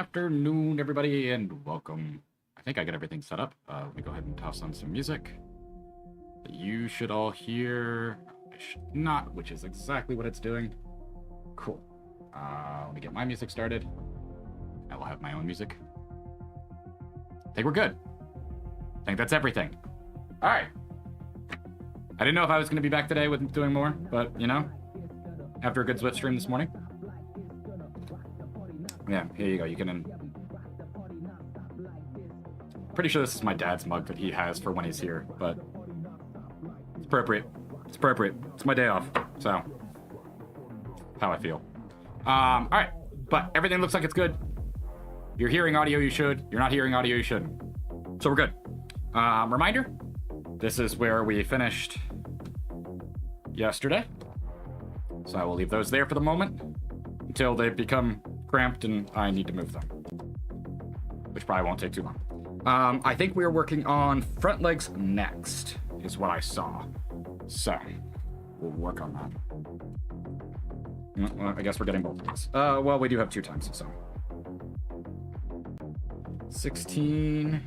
afternoon, everybody, and welcome. I think I got everything set up. Let me go ahead and toss on some music that you should all hear. I should not, which is exactly what it's doing. Cool. Let me get my music started. I will have my own music. I think we're good. I think that's everything. All right. I didn't know if I was going to be back today with doing more, but, you know, after a good Zwift stream this morning. Yeah, here you go. You can... Pretty sure this is my dad's mug that he has for when he's here, but it's appropriate. It's appropriate. It's my day off, so how I feel. All right, but everything looks like it's good. You're hearing audio, you should. You're not hearing audio, you shouldn't. So we're good. Reminder, this is where we finished yesterday. So I will leave those there for the moment until they become cramped and I need to move them, which probably won't take too long. I think we're working on front legs next, is what I saw. So we'll work on that. Well, I guess we're getting both of these. Well, we do have 2 times, so 16.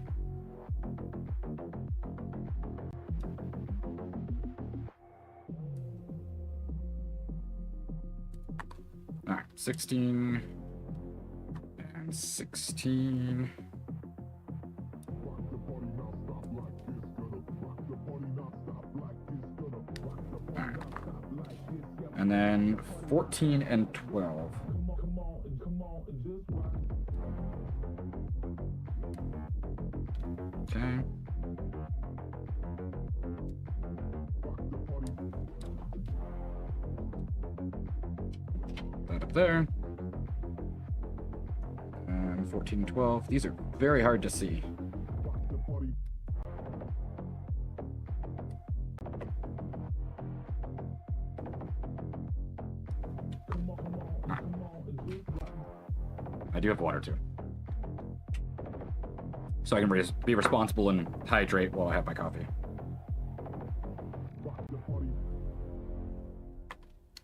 All right, 16 and 16. All right. And then 14 and 12. Okay. That up there. And 14 and 12. These are very hard to see. I do have water too. So I can be responsible and hydrate while I have my coffee.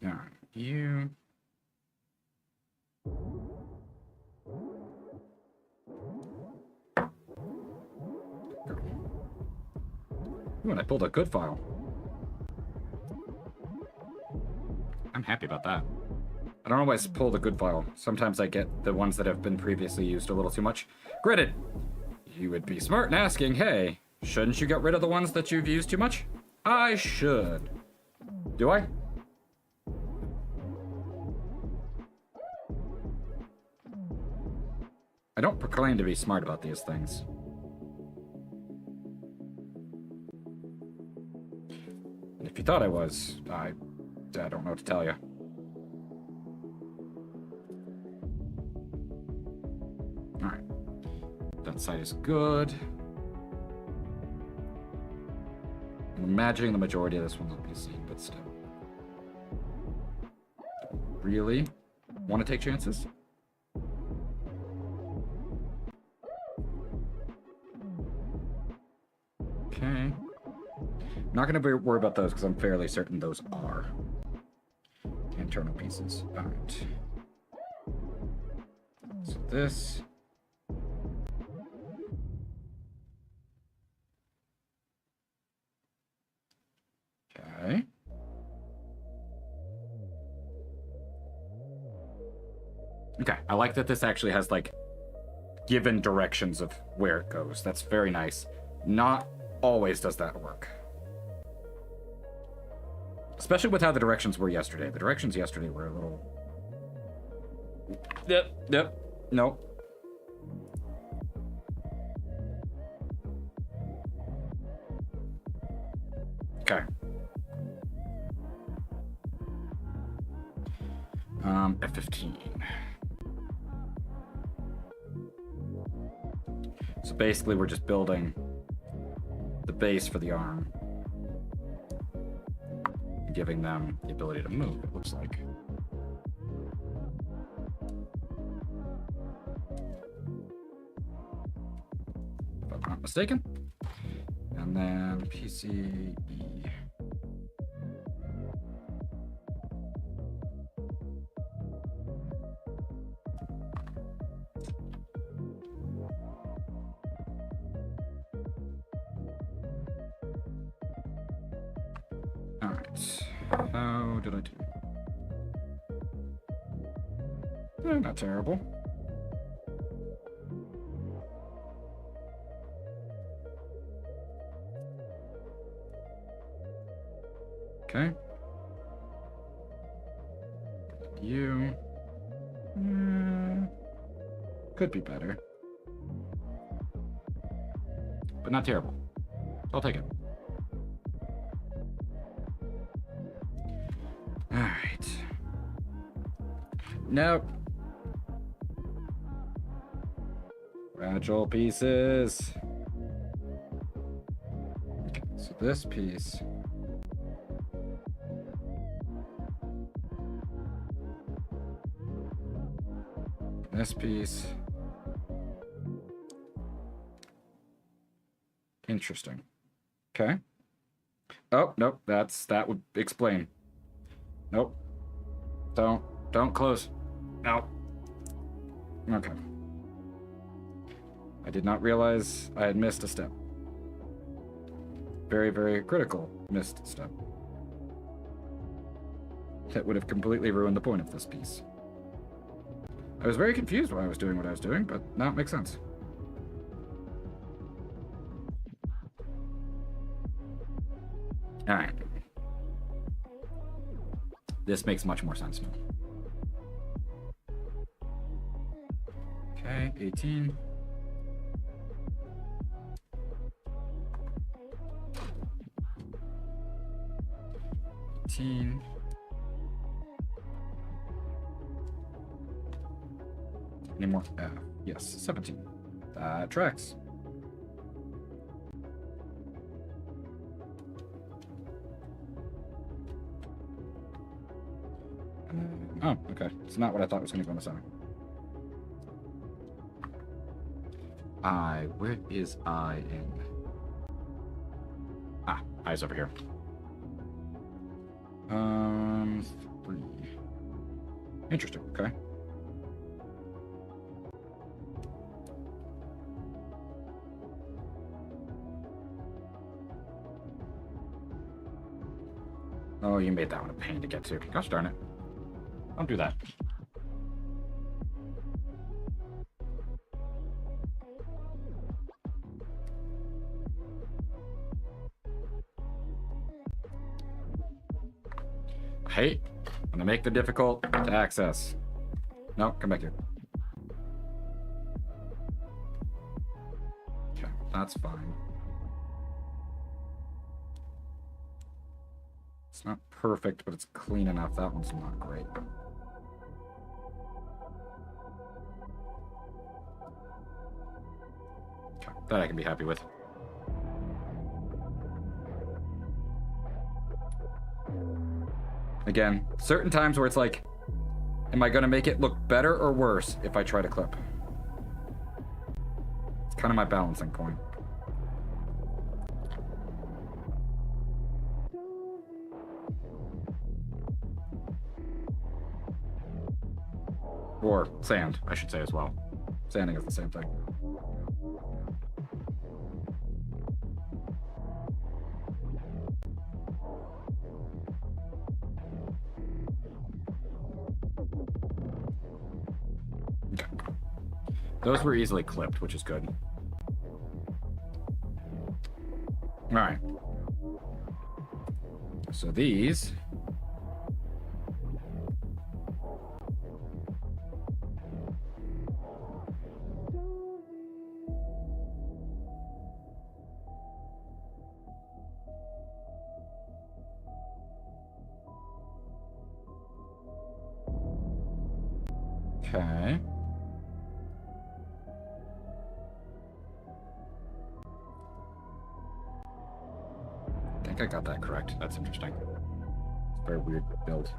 All right, you. Ooh, and I pulled a good file. I'm happy about that. I don't know why I pulled a good file. Sometimes I get the ones that have been previously used a little too much. Granted, you would be smart in asking, hey, shouldn't you get rid of the ones that you've used too much? I should. Do I? I don't proclaim to be smart about these things. And if you thought I was, I don't know what to tell you. Alright. That side is good. I'm imagining the majority of this one will be seen, but still. Really want to take chances? Okay. I'm not going to worry about those because I'm fairly certain those are internal pieces. All right. So this. Okay. Okay, I like that this actually has, like, given directions of where it goes. That's very nice. Not always does that work. Especially with how the directions were yesterday. The directions yesterday were a little... Yep. Nope. Okay. F15. So basically we're just building the base for the arm. Giving them the ability to move, it looks like. If I'm not mistaken. And then PCE. Alright. How did I do? Not terrible. Okay. You. Could be better. But not terrible. I'll take it. Alright. Nope. Fragile pieces. Okay, so this piece. This piece. Interesting. Okay. Oh, nope, that would explain. Nope. Don't close. No. Okay. I did not realize I had missed a step. Very, very critical missed step. That would have completely ruined the point of this piece. I was very confused why I was doing what I was doing, but now it makes sense. Alright. This makes much more sense now. Okay, 18. Any more? Yes, 17. That tracks. Oh, okay. It's not what I thought was going to go in the center. Where is I in? Ah, I's over here. 3. Interesting, okay. Oh, you made that one a pain to get to. Gosh darn it. Don't do that. Hey, I'm gonna make the difficult to access. No, come back here. Okay, that's fine. It's not perfect, but it's clean enough. That one's not great. Okay, that I can be happy with. Again, certain times where it's like, am I going to make it look better or worse if I try to clip? It's kind of my balancing point. Or sand, I should say as well. Sanding is the same thing. Okay. Those were easily clipped, which is good. All right. So these... Okay. I think I got that correct. That's interesting. It's a very weird build.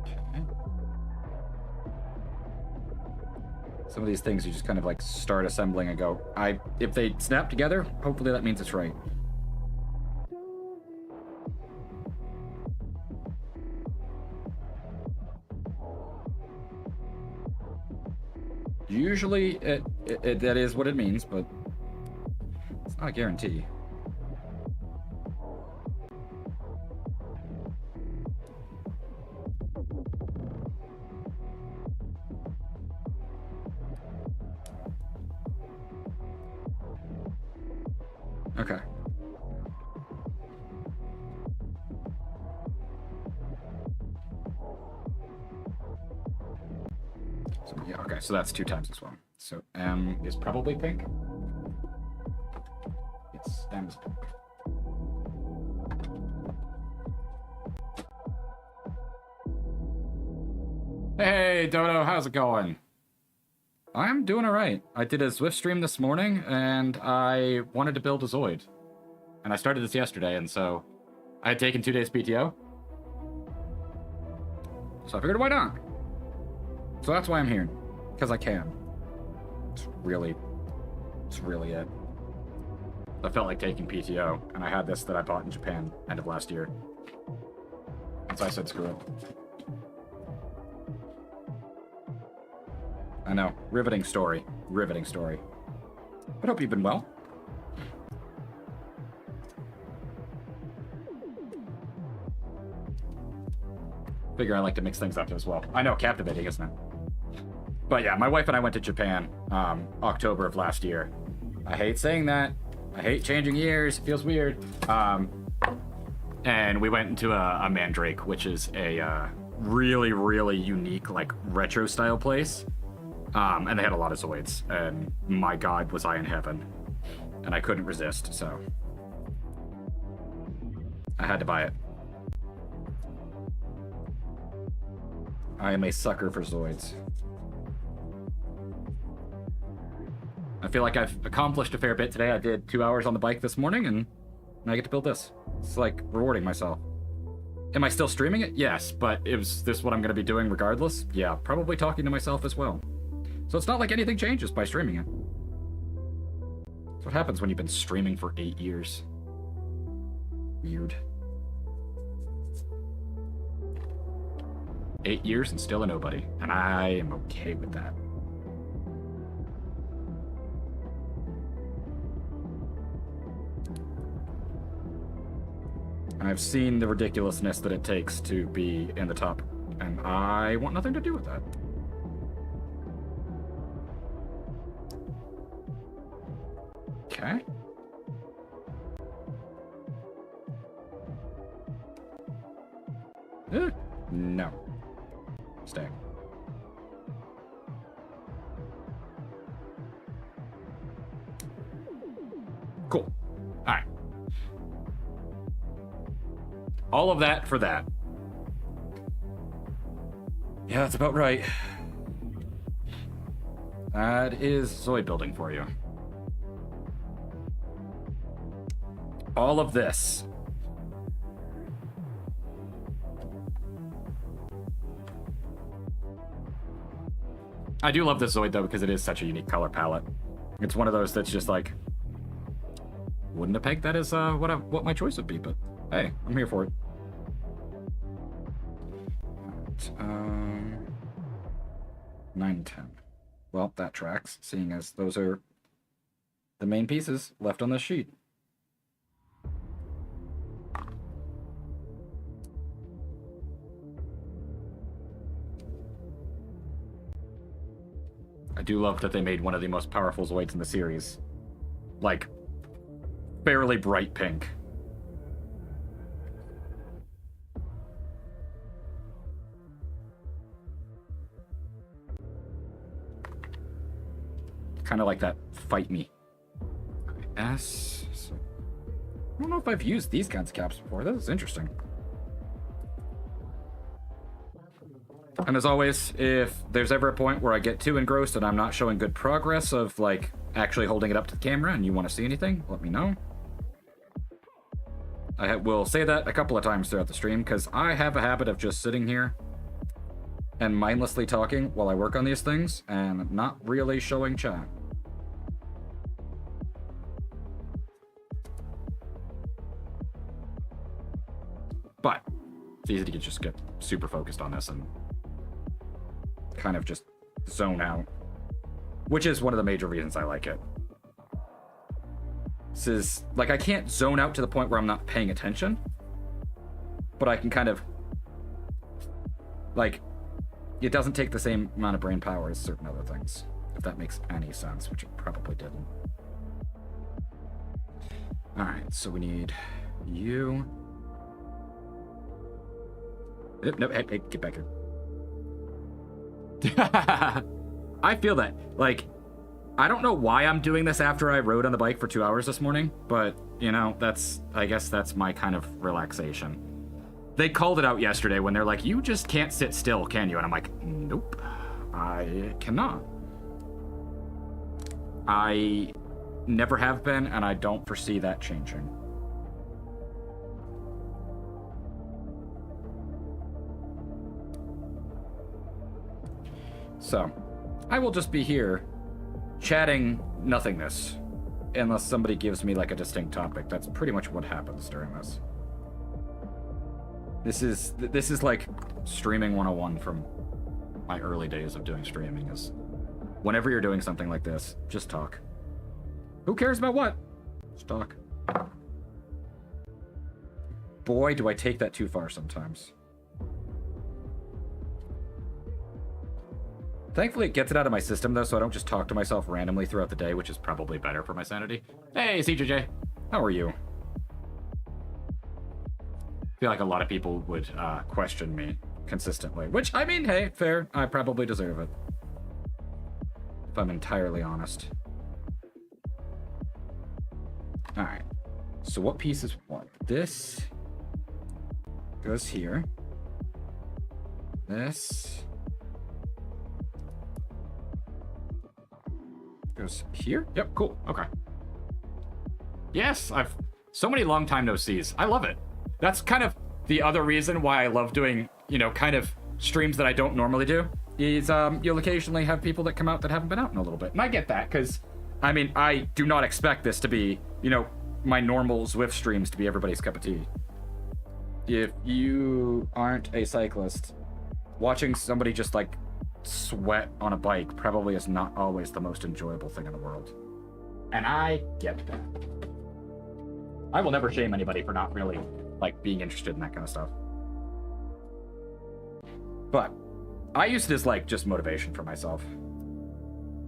Okay. Some of these things you just kind of like start assembling and go, if they snap together, hopefully that means it's right. Usually, that is what it means, but it's not a guarantee. Okay. So, yeah, okay, so that's 2 times as well. So M is probably pink. Yes, M is pink. Hey, Dodo, how's it going? I'm doing alright. I did a Zwift stream this morning, and I wanted to build a Zoid. And I started this yesterday, and so I had taken 2 days PTO. So I figured, why not? So that's why I'm here. Because I can. It's really it. I felt like taking PTO, and I had this that I bought in Japan end of last year. So I said, screw it. I know. Riveting story. Riveting story. But hope you've been well. Figure I like to mix things up as well. I know, captivating, isn't it? But yeah, my wife and I went to Japan October of last year. I hate saying that. I hate changing years. It feels weird. And we went into a Mandrake, which is a really, really unique, like, retro-style place. And they had a lot of Zoids. And my god, was I in heaven. And I couldn't resist, so I had to buy it. I am a sucker for Zoids. I feel like I've accomplished a fair bit today. I did 2 hours on the bike this morning, and I get to build this. It's like rewarding myself. Am I still streaming it? Yes, but is this what I'm going to be doing regardless? Yeah, probably talking to myself as well. So it's not like anything changes by streaming it. That's what happens when you've been streaming for 8 years. Weird. 8 years and still a nobody, and I am okay with that. I've seen the ridiculousness that it takes to be in the top, and I want nothing to do with that. Okay. No. Stay. Cool. All right. All of that for that. Yeah, that's about right. That is Zoid building for you. All of this. I do love this Zoid, though, because it is such a unique color palette. It's one of those that's just like, wouldn't have pegged that as what my choice would be, but hey, I'm here for it. Right, 9 and 10. Well, that tracks, seeing as those are the main pieces left on this sheet. I do love that they made one of the most powerful Zoids in the series. Like, fairly bright pink. Kind of like that fight me. S. So, I don't know if I've used these kinds of caps before. This is interesting. And as always, if there's ever a point where I get too engrossed and I'm not showing good progress of, like, actually holding it up to the camera and you want to see anything, let me know. I will say that a couple of times throughout the stream, because I have a habit of just sitting here and mindlessly talking while I work on these things and not really showing chat. But it's easy to just get super focused on this and kind of just zone out, which is one of the major reasons I like it. This is, like, I can't zone out to the point where I'm not paying attention, but I can kind of, like, it doesn't take the same amount of brain power as certain other things, if that makes any sense, which it probably didn't. Alright, so we need you. Nope, hey, get back here. I feel that. Like, I don't know why I'm doing this after I rode on the bike for 2 hours this morning, but, you know, I guess that's my kind of relaxation. They called it out yesterday when they're like, you just can't sit still, can you? And I'm like, nope, I cannot. I never have been, and I don't foresee that changing. So, I will just be here chatting nothingness unless somebody gives me like a distinct topic. That's pretty much what happens during this. This is like streaming 101 from my early days of doing streaming. Is whenever you're doing something like this, just talk. Who cares about what? Just talk. Boy, do I take that too far sometimes. Thankfully, it gets it out of my system, though, so I don't just talk to myself randomly throughout the day, which is probably better for my sanity. Hey, CJJ. How are you? I feel like a lot of people would question me consistently, which, I mean, hey, fair. I probably deserve it. If I'm entirely honest. Alright. So what piece is what? This goes here. This goes here? Yep, cool. Okay. Yes, I've... So many long time no sees. I love it. That's kind of the other reason why I love doing, you know, kind of streams that I don't normally do. Is, you'll occasionally have people that come out that haven't been out in a little bit. And I get that, because, I mean, I do not expect this to be, you know, my normal Zwift streams to be everybody's cup of tea. If you aren't a cyclist, watching somebody just, like, sweat on a bike probably is not always the most enjoyable thing in the world. And I get that. I will never shame anybody for not really, like, being interested in that kind of stuff. But I use it as, like, just motivation for myself.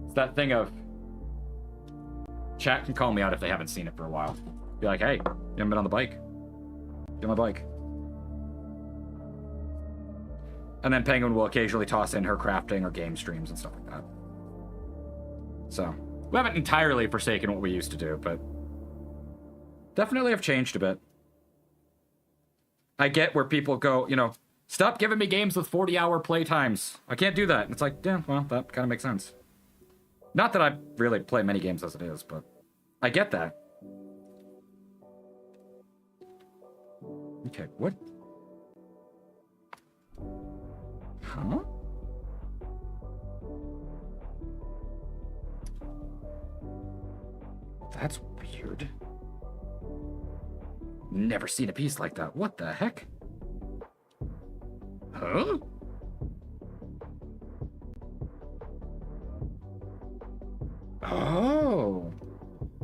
It's that thing of chat can call me out if they haven't seen it for a while. Be like, hey, you haven't been on the bike. Get on my bike. And then Penguin will occasionally toss in her crafting or game streams and stuff like that. So, we haven't entirely forsaken what we used to do, but definitely have changed a bit. I get where people go, you know, stop giving me games with 40-hour playtimes. I can't do that. And it's like, yeah, well, that kind of makes sense. Not that I really play many games as it is, but I get that. Okay, what? Huh? That's weird. Never seen a piece like that. What the heck? Huh? Oh.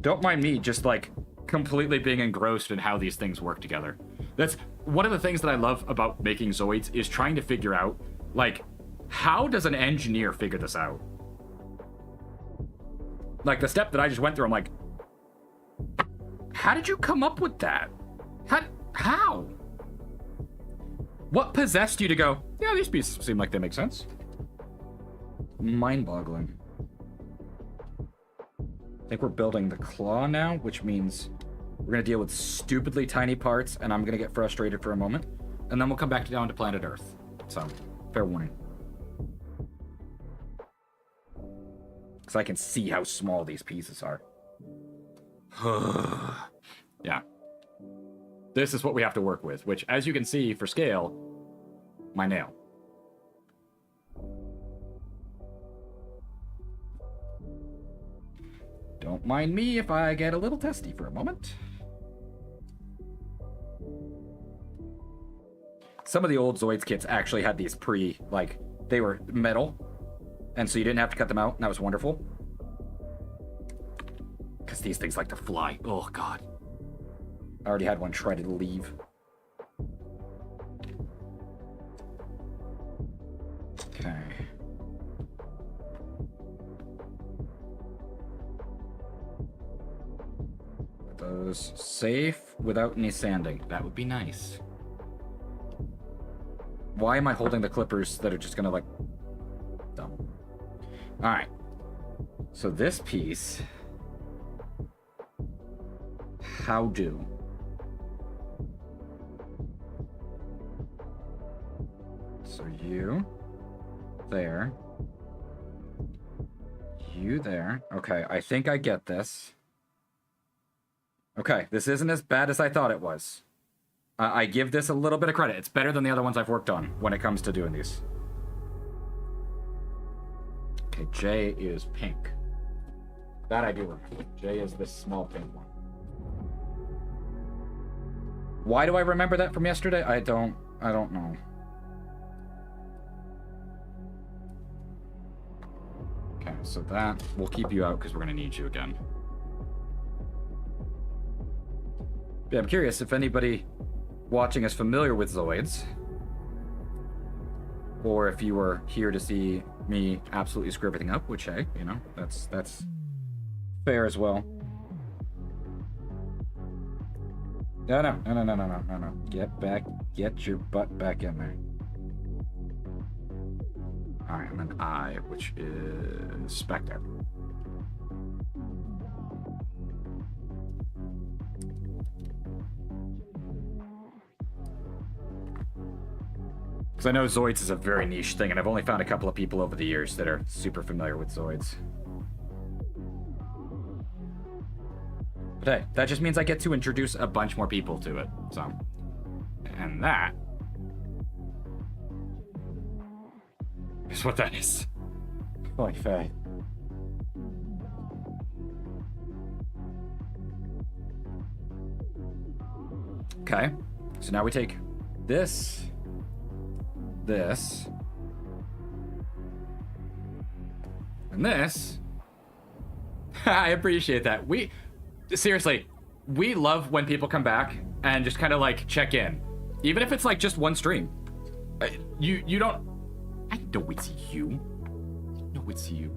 Don't mind me just, like, completely being engrossed in how these things work together. That's one of the things that I love about making Zoids is trying to figure out, like, how does an engineer figure this out? Like, the step that I just went through, I'm like, how did you come up with that? How? What possessed you to go, yeah, these pieces seem like they make sense? Mind-boggling. I think we're building the claw now, which means we're going to deal with stupidly tiny parts, and I'm going to get frustrated for a moment, and then we'll come back down to planet Earth. So, fair warning. Because I can see how small these pieces are. Yeah. This is what we have to work with, which, as you can see, for scale, my nail. Don't mind me if I get a little testy for a moment. Some of the old Zoids kits actually had these they were metal, and so you didn't have to cut them out, and that was wonderful. Because these things like to fly. Oh, God. I already had one try to leave. Okay. those safe without any sanding. That would be nice. Why am I holding the clippers that are just gonna, like... Dumb. Alright. So this piece... How do? So you... There. You there. Okay, I think I get this. Okay, this isn't as bad as I thought it was. I give this a little bit of credit. It's better than the other ones I've worked on when it comes to doing these. Okay, J is pink. That I do remember. J is this small pink one. Why do I remember that from yesterday? I don't know. Okay, so that will keep you out because we're going to need you again. Yeah, I'm curious if anybody watching is familiar with Zoids, or if you were here to see me absolutely screw everything up, which, hey, you know, that's fair as well. No. Get your butt back in there. Alright, and then I, which is Spectre. Because I know Zoids is a very niche thing, and I've only found a couple of people over the years that are super familiar with Zoids. But hey, that just means I get to introduce a bunch more people to it, so... And that... is what that is. Holy faye. Okay, so now we take this... this, and this. I appreciate that. Seriously, we love when people come back and just kind of like check in, even if it's like just one stream. You don't. I know it's you. I know it's you.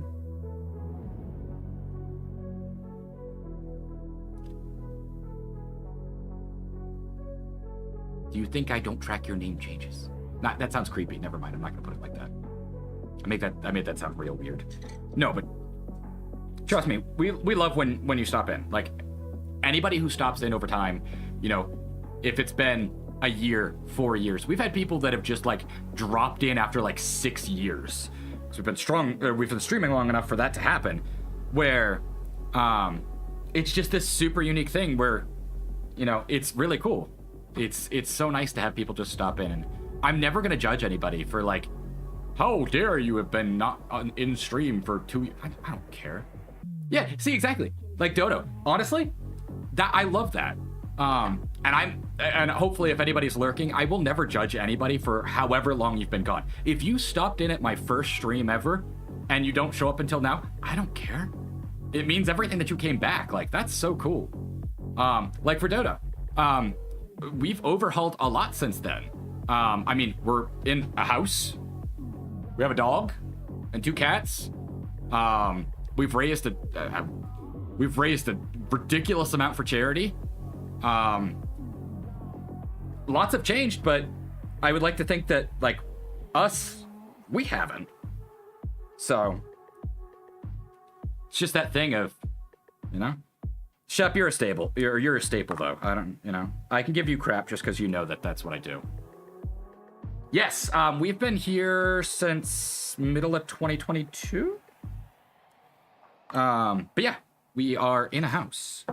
Do you think I don't track your name changes? That sounds creepy. Never mind. I'm not gonna put it like that. I made that sound real weird. No, but trust me, we love when you stop in. Like anybody who stops in over time, you know, if it's been a year, 4 years, we've had people that have just like dropped in after like 6 years. So we've been streaming long enough for that to happen. Where, it's just this super unique thing where, you know, it's really cool. It's so nice to have people just stop in, and I'm never gonna judge anybody for like, how dare you have been not in stream for 2 years. I don't care. Yeah, see, exactly. Like Dodo, honestly, that I love that. And hopefully if anybody's lurking, I will never judge anybody for however long you've been gone. If you stopped in at my first stream ever and you don't show up until now, I don't care. It means everything that you came back. Like, that's so cool. Like for Dodo, we've overhauled a lot since then. I mean, we're in a house. We have a dog and 2 cats. We've raised a ridiculous amount for charity. Lots have changed, but I would like to think that, like, us, we haven't. So it's just that thing of, you know, Shep, you're a staple. You're a staple, though. I don't, you know, I can give you crap just because you know that that's what I do. Yes, we've been here since middle of 2022. But yeah, we are in a house.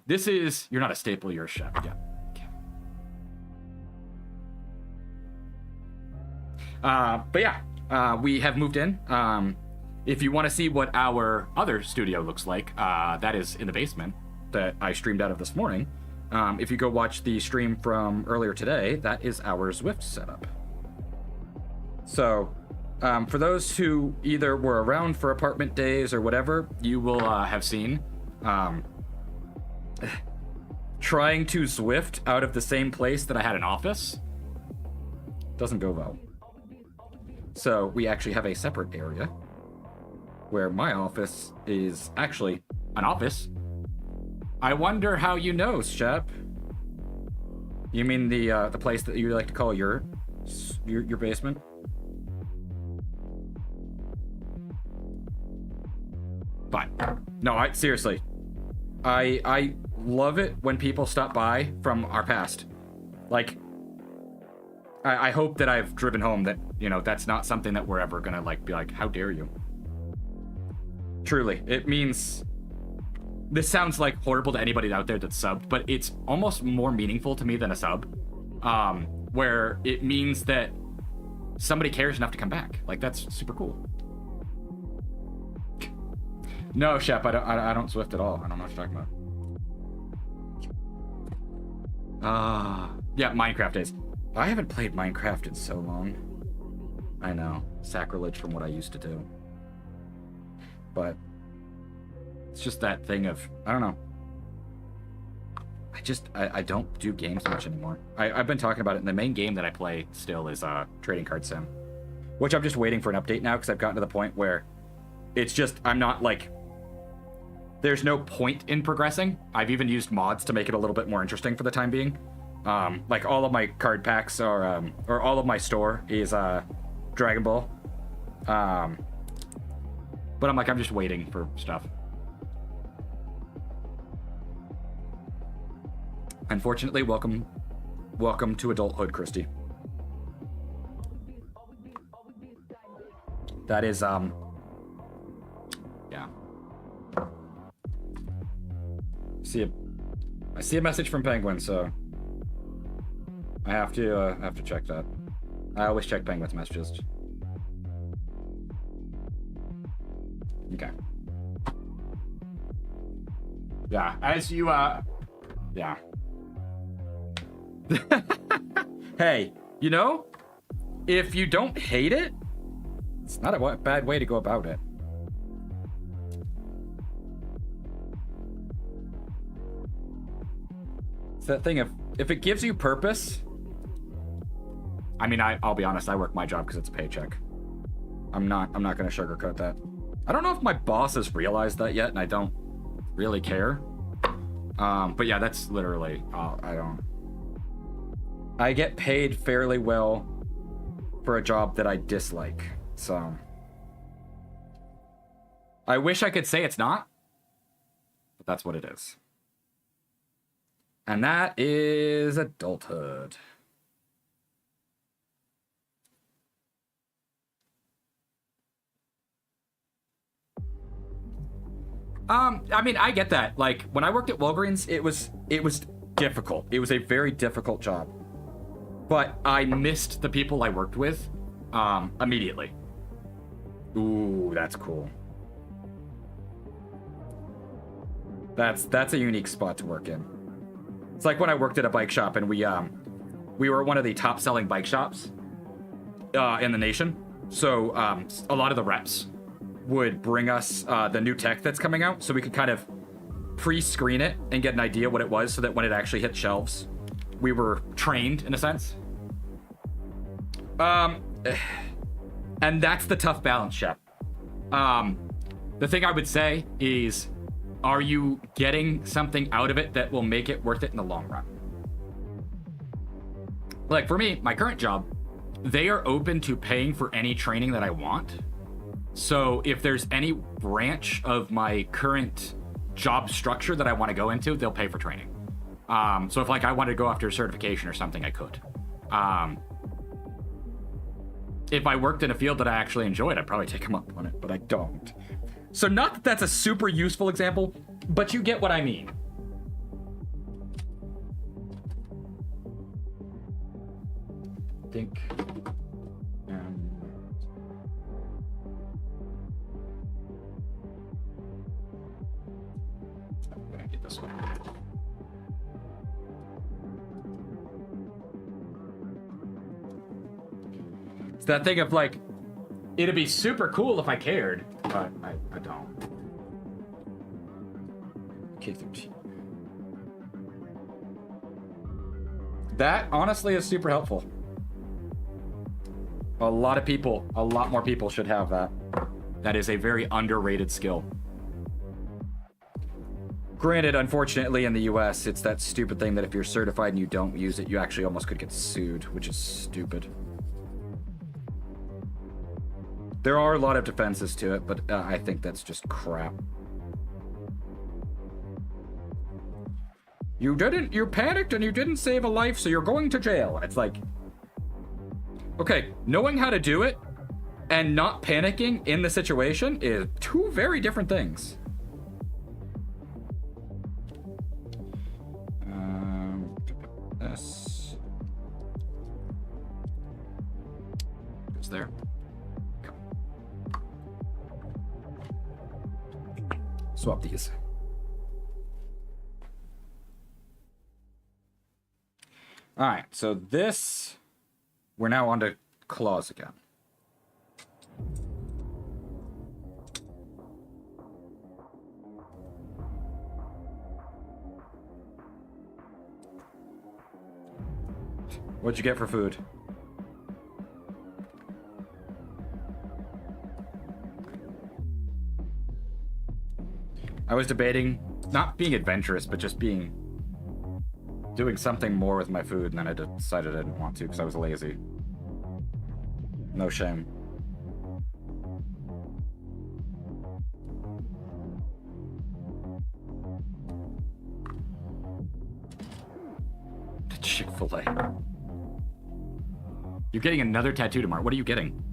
This is, you're not a staple, you're a chef. Yeah. Okay. But yeah, we have moved in. If you want to see what our other studio looks like, that is in the basement that I streamed out of this morning. If you go watch the stream from earlier today, that is our Zwift setup. So, for those who either were around for apartment days or whatever, you will have seen trying to Zwift out of the same place that I had an office doesn't go well. So we actually have a separate area where my office is actually an office I wonder how you know, Shep. You mean the place that you like to call your basement? Fine. No, seriously. I love it when people stop by from our past. Like, I hope that I've driven home that, you know, that's not something that we're ever gonna, like, be like, how dare you? Truly, it means... This sounds, like, horrible to anybody out there that's subbed, but it's almost more meaningful to me than a sub. Where it means that somebody cares enough to come back. Like, that's super cool. No, Shep, I don't Swift at all. I don't know what you're talking about. Yeah, Minecraft days. I haven't played Minecraft in so long. I know. Sacrilege from what I used to do. But it's just that thing of, I don't know. I don't do games much anymore. I've been talking about it, and the main game that I play still is Trading Card Sim. Which I'm just waiting for an update now, because I've gotten to the point where it's just, I'm not like... There's no point in progressing. I've even used mods to make it a little bit more interesting for the time being. Like all of my card packs are, or all of my store is Dragon Ball. But I'm like, I'm just waiting for stuff. Unfortunately, welcome to adulthood, Christy. That is, yeah. I see a message from Penguin, so I have to check that. I always check Penguin's messages. Okay. Yeah, as you yeah. Hey, you know, if you don't hate it, it's not a bad way to go about it. It's that thing of, if it gives you purpose... I mean, I'll be honest, I work my job because it's a paycheck. I'm not going to sugarcoat that. I don't know if my boss has realized that yet, and I don't really care. But yeah, that's literally, I get paid fairly well for a job that I dislike, so... I wish I could say it's not, but that's what it is. And that is adulthood. I mean, I get that. Like, when I worked at Walgreens, it was difficult. It was a very difficult job. But I missed the people I worked with, immediately. Ooh, that's cool. That's a unique spot to work in. It's like when I worked at a bike shop and we were one of the top selling bike shops in the nation. So a lot of the reps would bring us the new tech that's coming out, so we could kind of pre-screen it and get an idea what it was, so that when it actually hit shelves, we were trained in a sense. And that's the tough balance, Shep. The thing I would say is, are you getting something out of it that will make it worth it in the long run? Like for me, my current job, they are open to paying for any training that I want. So if there's any branch of my current job structure that I want to go into, they'll pay for training. So if like I wanted to go after a certification or something, I could. If I worked in a field that I actually enjoyed, I'd probably take them up on it, but I don't. So not that that's a super useful example, but you get what I mean. I think... I'm gonna get this one. It's that thing of like, it'd be super cool if I cared, but I don't. K13. That honestly is super helpful. A lot more people should have that. That is a very underrated skill. Granted, unfortunately, in the US, it's that stupid thing that if you're certified and you don't use it, you actually almost could get sued, which is stupid. There are a lot of defenses to it, but I think that's just crap. You panicked and you didn't save a life, so you're going to jail. And it's like, okay, knowing how to do it and not panicking in the situation is two very different things. This goes there. Okay. Swap these. All right, so this, we're now on to claws again. What'd you get for food? I was debating not being adventurous, but just doing something more with my food, and then I decided I didn't want to because I was lazy. No shame. Chick-fil-A. You're getting another tattoo tomorrow. What are you getting?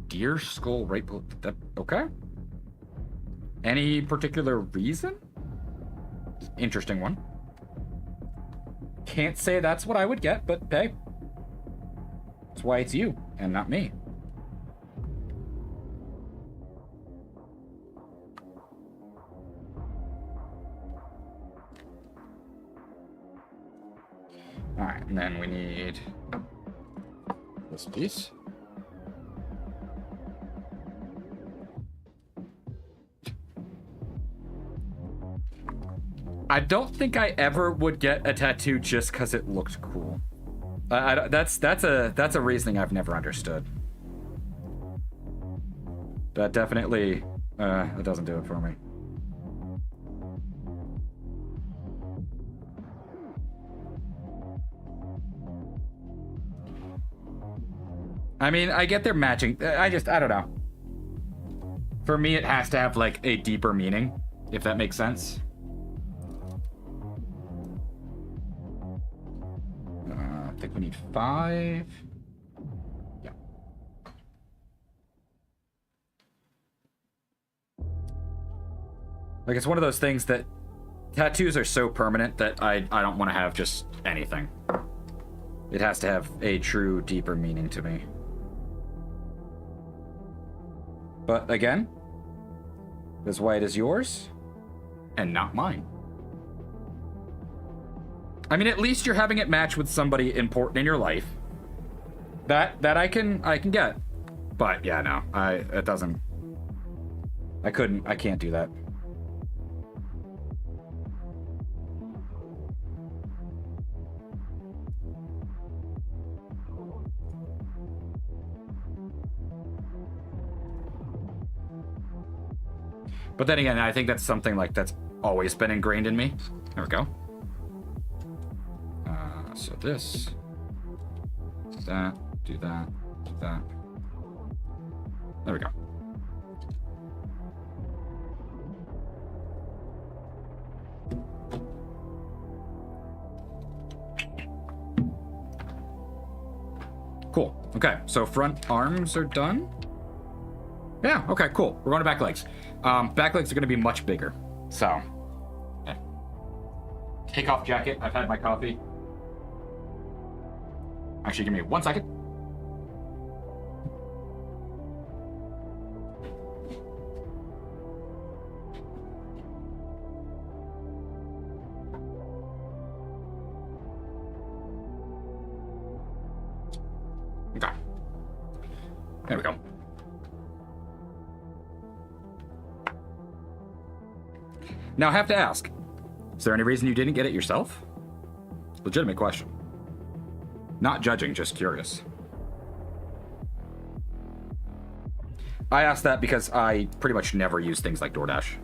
Deer skull right below that. Okay. Any particular reason? Interesting one. Can't say that's what I would get, but hey. That's why it's you and not me. Alright, and then we need this piece. I don't think I ever would get a tattoo just because it looked cool. That's a reasoning I've never understood. That definitely that doesn't do it for me. I mean, I get they're matching. I don't know. For me, it has to have like a deeper meaning, if that makes sense. I think we need 5. Yeah. Like, it's one of those things that tattoos are so permanent that I don't want to have just anything. It has to have a true, deeper meaning to me. But again, this white is yours and not mine. I mean, at least you're having it match with somebody important in your life. That I can get. But yeah, no, it doesn't. I can't do that. But then again, I think that's something like that's always been ingrained in me. There we go. So this, do that, do that, do that. There we go. Cool. Okay, so front arms are done. Yeah, okay, cool. We're going to back legs. Back legs are going to be much bigger. So, yeah. Take off jacket. I've had my coffee. Actually, give me 1 second. Okay. There we go. Now, I have to ask, is there any reason you didn't get it yourself? Legitimate question. Not judging, just curious. I asked that because I pretty much never use things like DoorDash.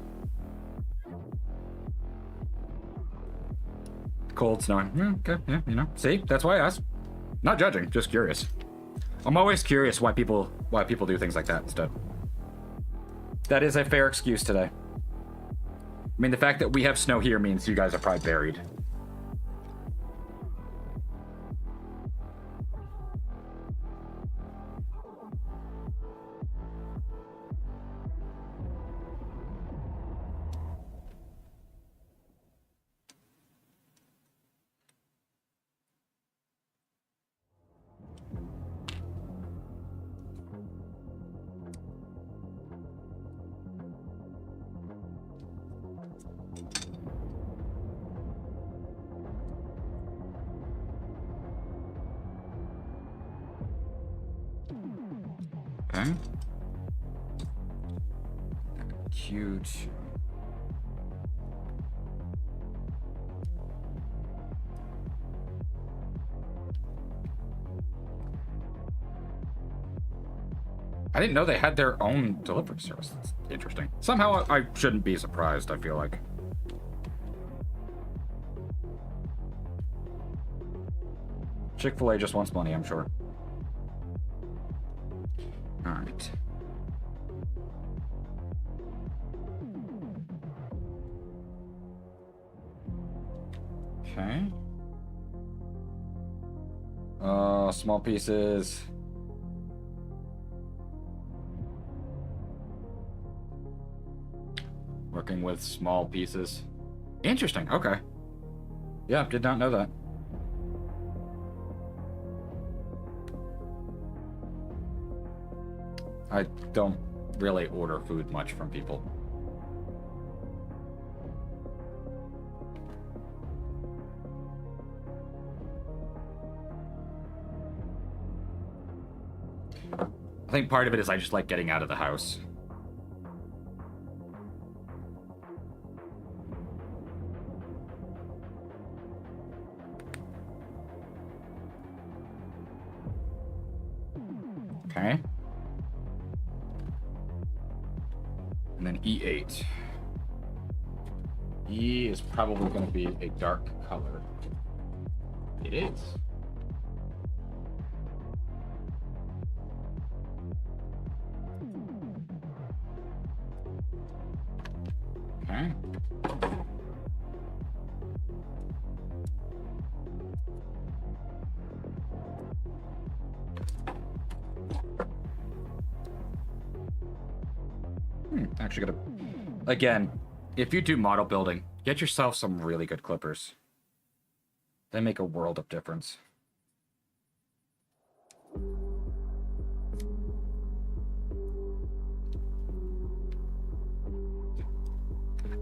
Cold, snowing. Okay, yeah, you know. See, that's why I asked. Not judging, just curious. I'm always curious why people do things like that instead. That is a fair excuse today. I mean, the fact that we have snow here means you guys are probably buried. Okay. Cute. I didn't know they had their own delivery service. That's interesting. Somehow I shouldn't be surprised, I feel like. Chick-fil-A just wants money, I'm sure. Alright. Okay. Small pieces. Working with small pieces. Interesting, okay. Yeah, did not know that. I don't really order food much from people. I think part of it is I just like getting out of the house. Okay. And then E8. E is probably going to be a dark color. It is. Okay. Actually gotta... Again, if you do model building, get yourself some really good clippers. They make a world of difference.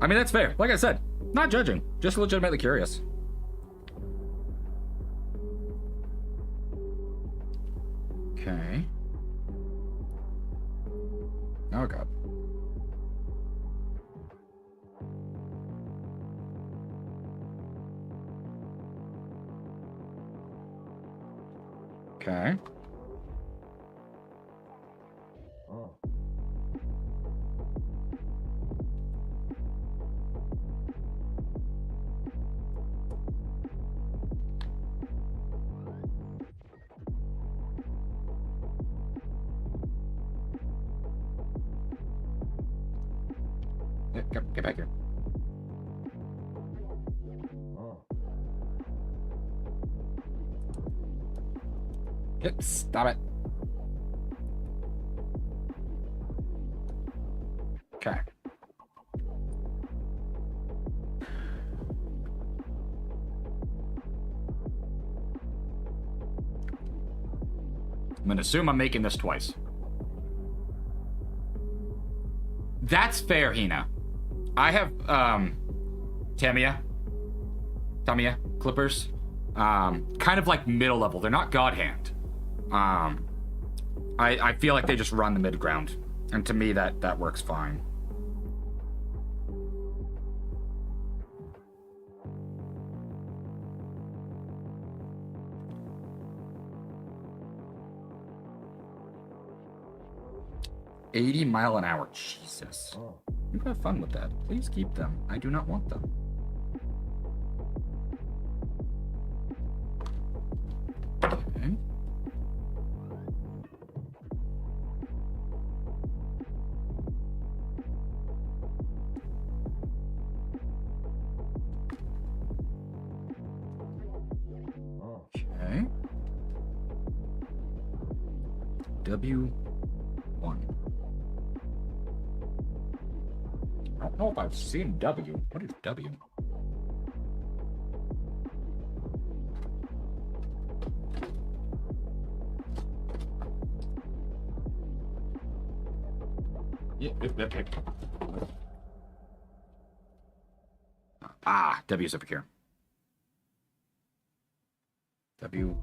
I mean, that's fair. Like I said, not judging, just legitimately curious. Okay. Oh, God. Okay. Oh. Get back here. Stop it. Okay. I'm gonna assume I'm making this twice. That's fair, Hina. I have Tamiya clippers. Kind of like middle level. They're not God Hand. I feel like they just run the mid ground, and to me that works fine. 80-mile-an-hour. Jesus. You have fun with that. Please keep them. I do not want them. Okay. Okay. W1. I don't know if I've seen W. What is W? Yeah. Ah, W's over here. W1.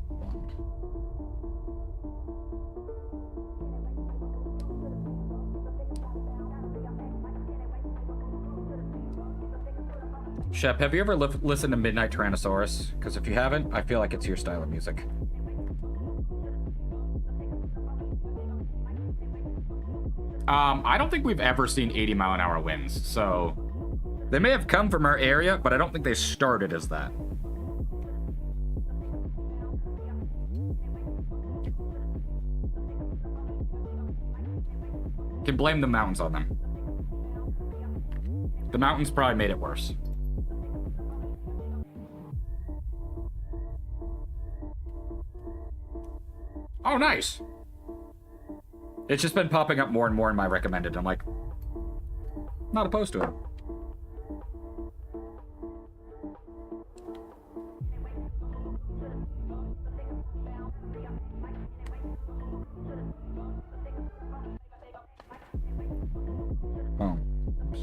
Shep, have you ever listened to Midnight Tyrannosaurus? Because if you haven't, I feel like it's your style of music. I don't think we've ever seen 80-mile-an-hour winds, so... They may have come from our area, but I don't think they started as that. Can blame the mountains on them. The mountains probably made it worse. Oh, nice! It's just been popping up more and more in my recommended. I'm like, not opposed to it. Oh. Oops.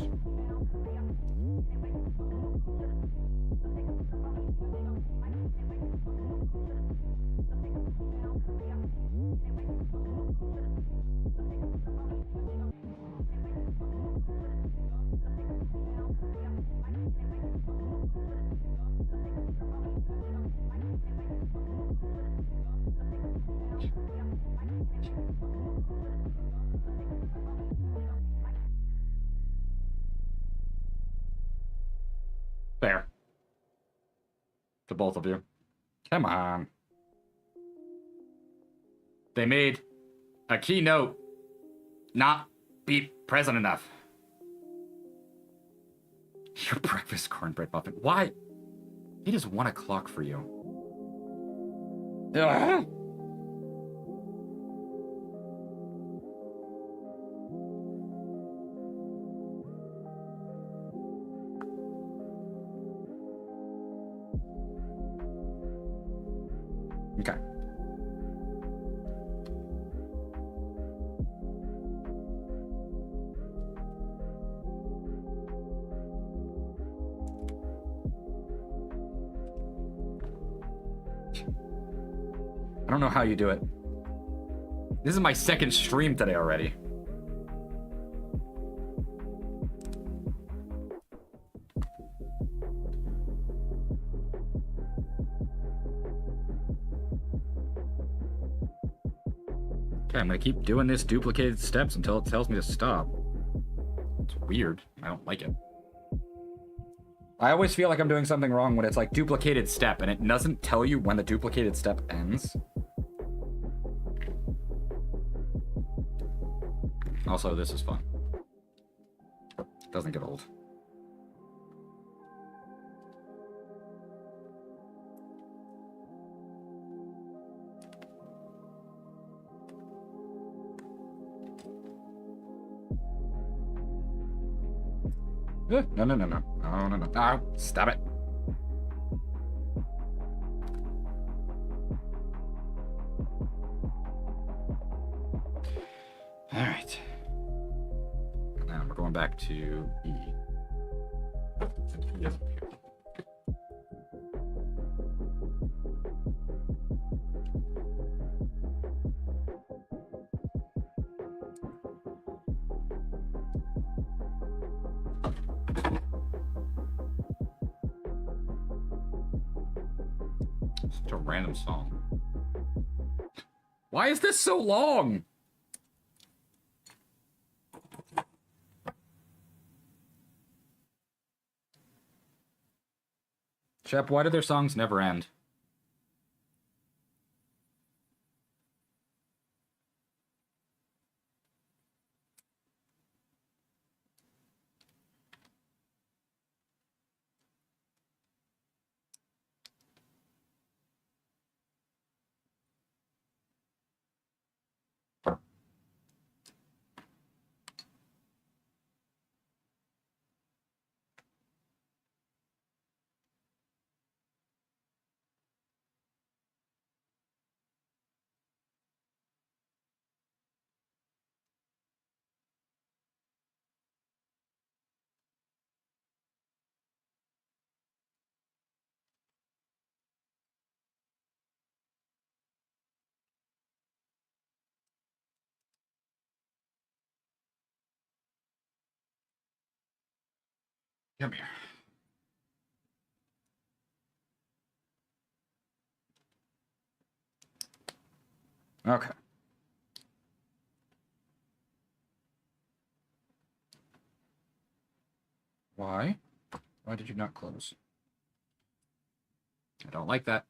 Fair. To both of you. Come on. They made a keynote not be present enough. Your breakfast cornbread muffin. Why? It is 1 o'clock for you. Ugh. Okay. I don't know how you do it. This is my second stream today already. Okay, I'm gonna keep doing this duplicated steps until it tells me to stop. It's weird. I don't like it. I always feel like I'm doing something wrong when it's like duplicated step and it doesn't tell you when the duplicated step ends. Also, this is fun. Doesn't get old. No, no, no, no. No, no, no. No, stop it. All right. Now we're going back to E. Yes. Such a random song. Why is this so long? Shep, why do their songs never end? Come here. Okay. Why? Why did you not close? I don't like that.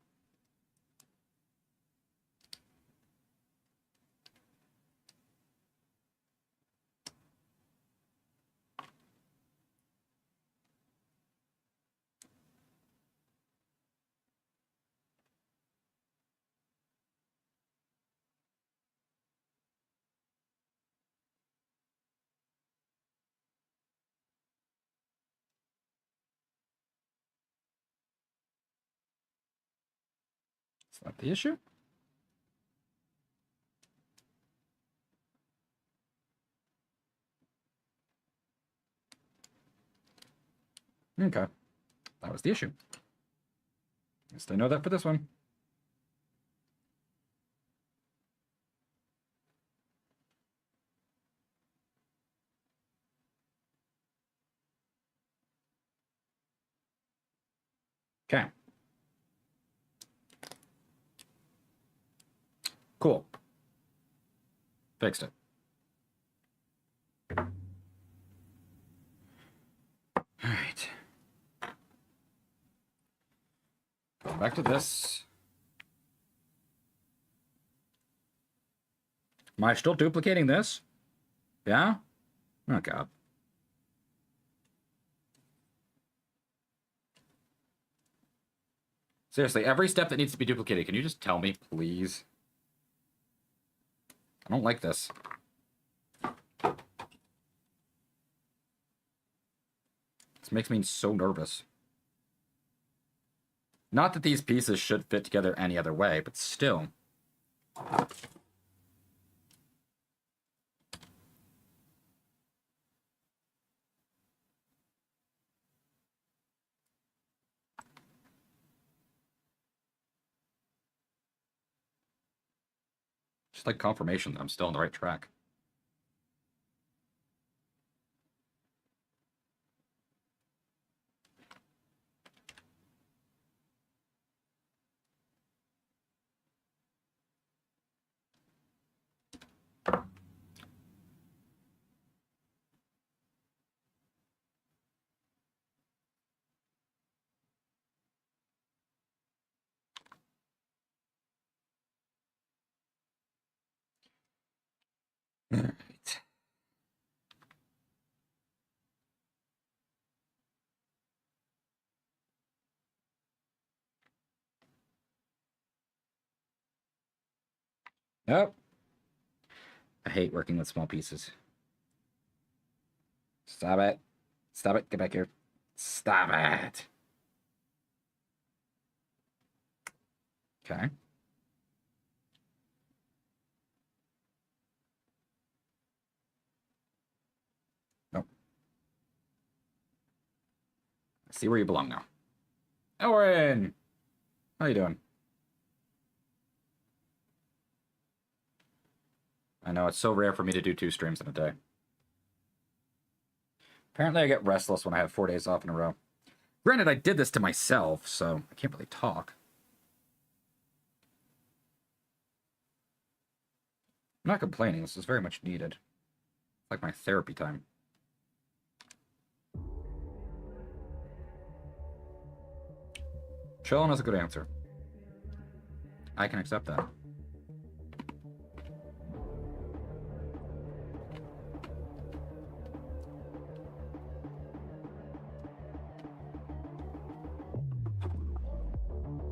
Is that the issue? Okay. That was the issue. Guess they know that for this one. Okay. Cool. Fixed it. Alright. Going back to this. Am I still duplicating this? Yeah? Oh, God. Seriously, every step that needs to be duplicated, can you just tell me, please? I don't like this. This makes me so nervous. Not that these pieces should fit together any other way, but still. Just like confirmation that I'm still on the right track. Alright. Yep. I hate working with small pieces. Stop it. Stop it. Get back here. Stop it. Okay. Nope. I see where you belong now. Owen! How you doing? I know, it's so rare for me to do 2 streams in a day. Apparently I get restless when I have 4 days off in a row. Granted, I did this to myself, so I can't really talk. I'm not complaining. This is very much needed. It's like my therapy time. Chillin' is a good answer. I can accept that.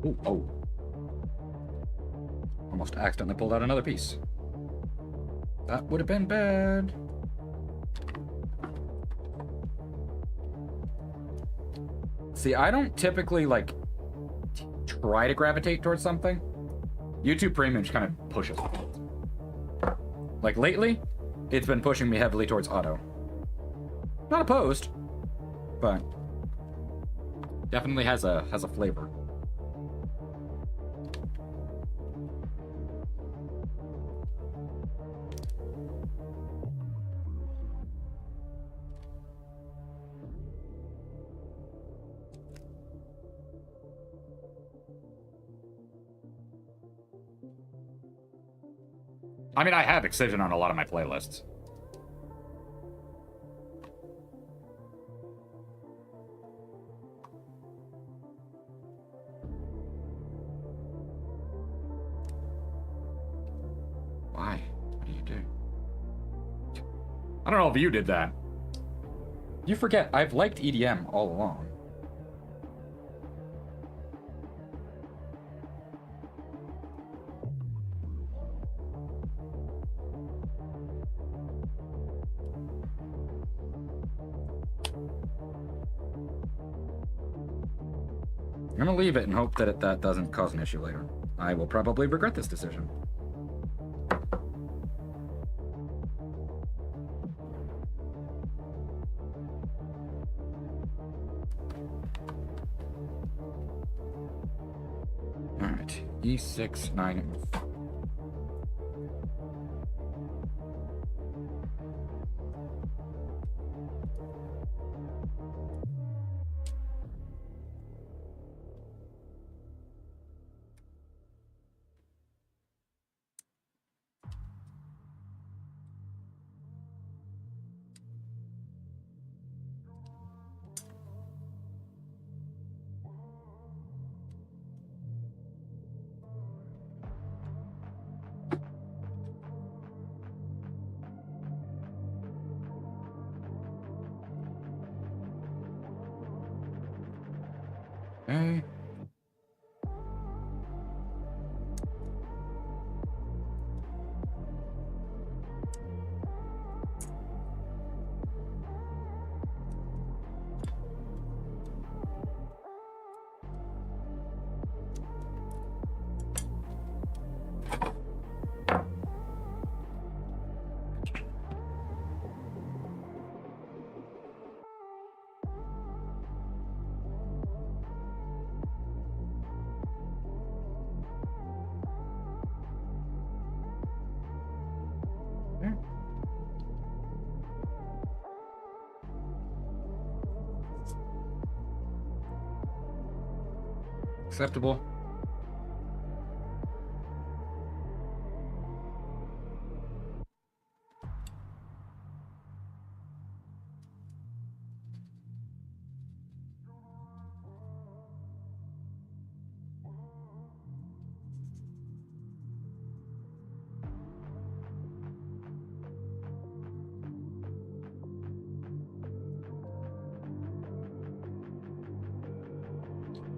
Ooh, oh. Almost accidentally pulled out another piece. That would have been bad. See, I don't typically, like, try to gravitate towards something. YouTube Premium just kind of pushes. Like, lately, it's been pushing me heavily towards auto. Not opposed, but definitely has a flavor. I mean, I have Excision on a lot of my playlists. Why? What do you do? I don't know if you did that. You forget, I've liked EDM all along. I'm gonna leave it and hope that that doesn't cause an issue later. I will probably regret this decision. Alright, E6, 9. Okay. Acceptable.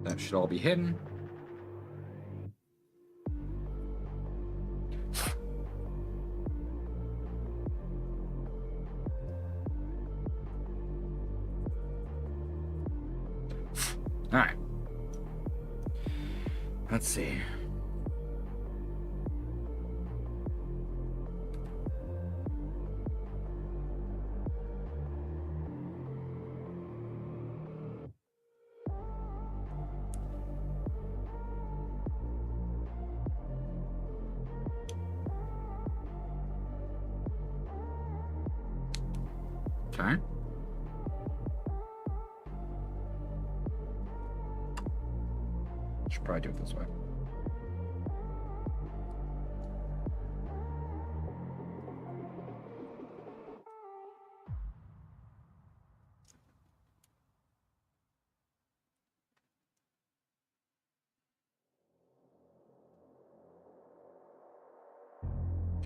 That should all be hidden. All right. Let's see. Okay. Should probably do it this way.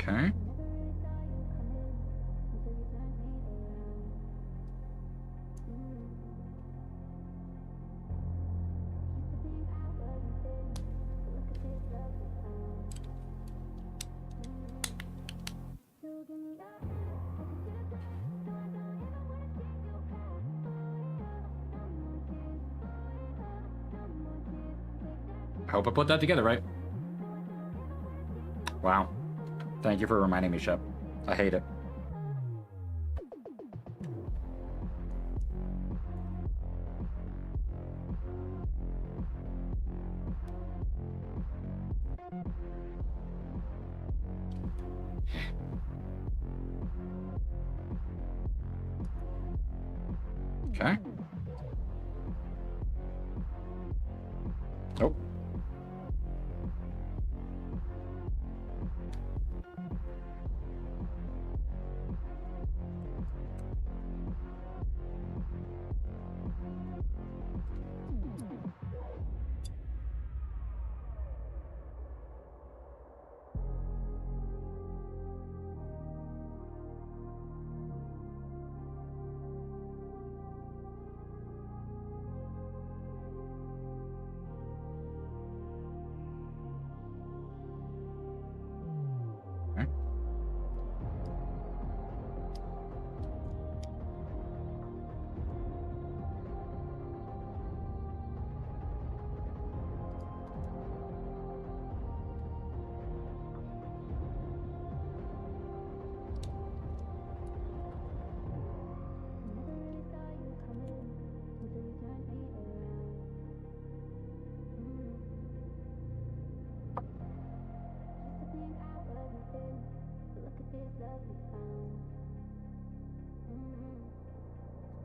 Okay. I hope I put that together right. Wow. Thank you for reminding me, Shep. I hate it. Okay. Nope. Okay.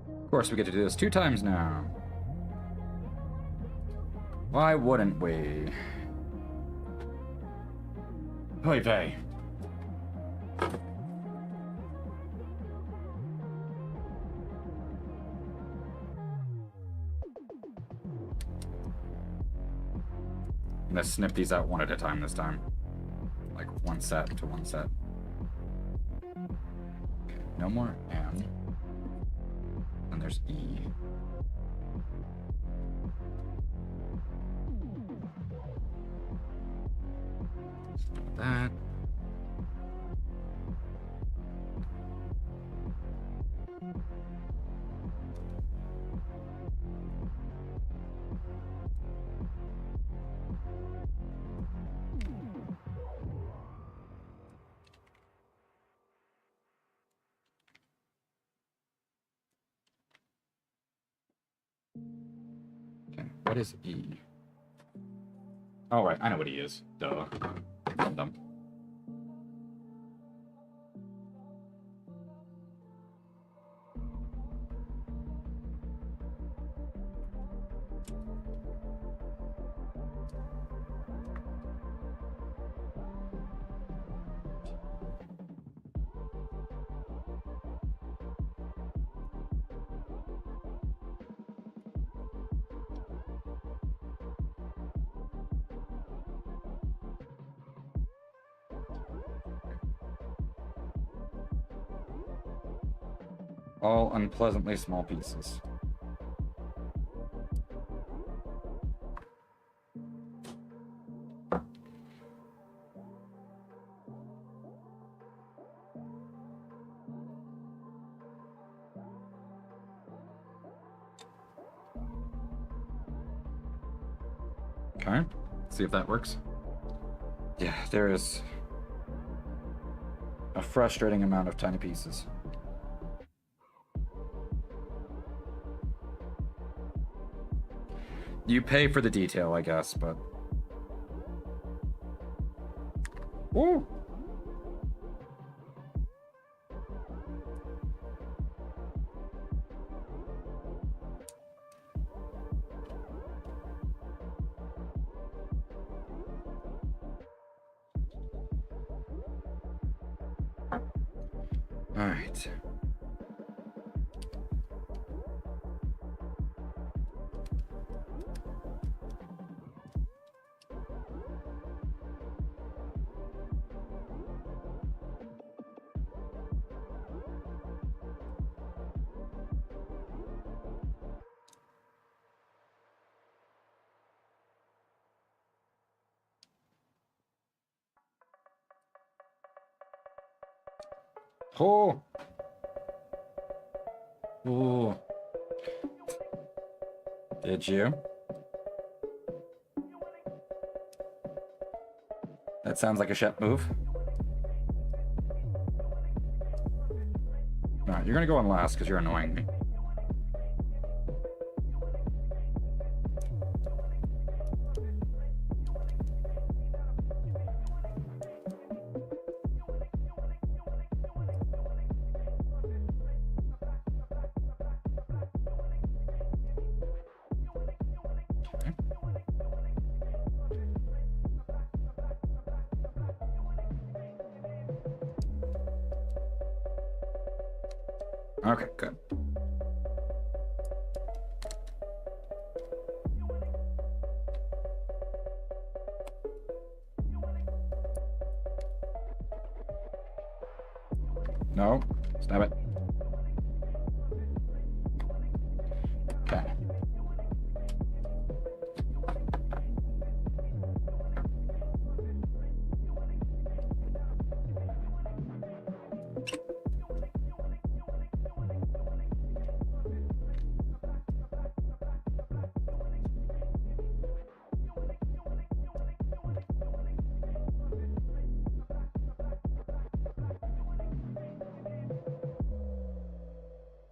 Of course, we get to do this 2 times now. Why wouldn't we? Oy vey. I'm gonna snip these out one at a time this time. Like one set to one set. Okay, no more M. And there's E. That. Okay, what is E? Oh, right, I know what E is. Duh. I'm dumb. All unpleasantly small pieces. Okay, see if that works. Yeah, there is a frustrating amount of tiny pieces. You pay for the detail, I guess, but... Woo! All right. Oh. Oh. Did you? That sounds like a Shep move. Alright, you're gonna go on last because you're annoying me. Okay, good. No, stab it. Okay.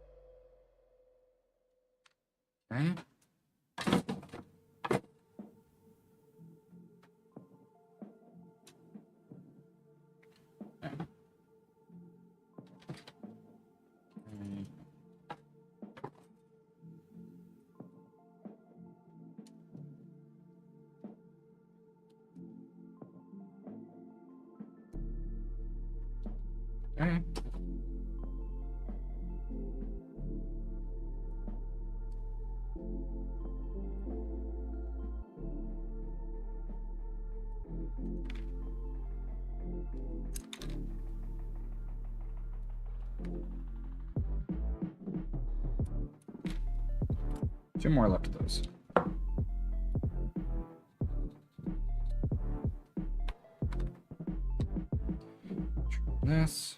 Okay. Okay. Two more left of those. This.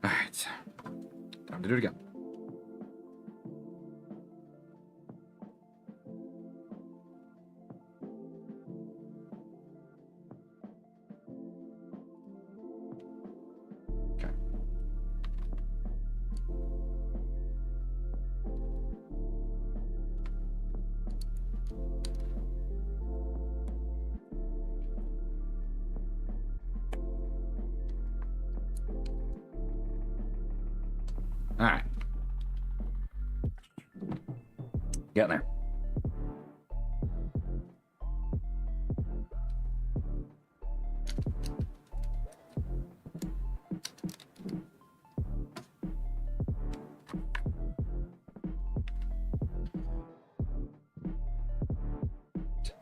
Alright. Time to do it again. Okay. Alright. Getting there.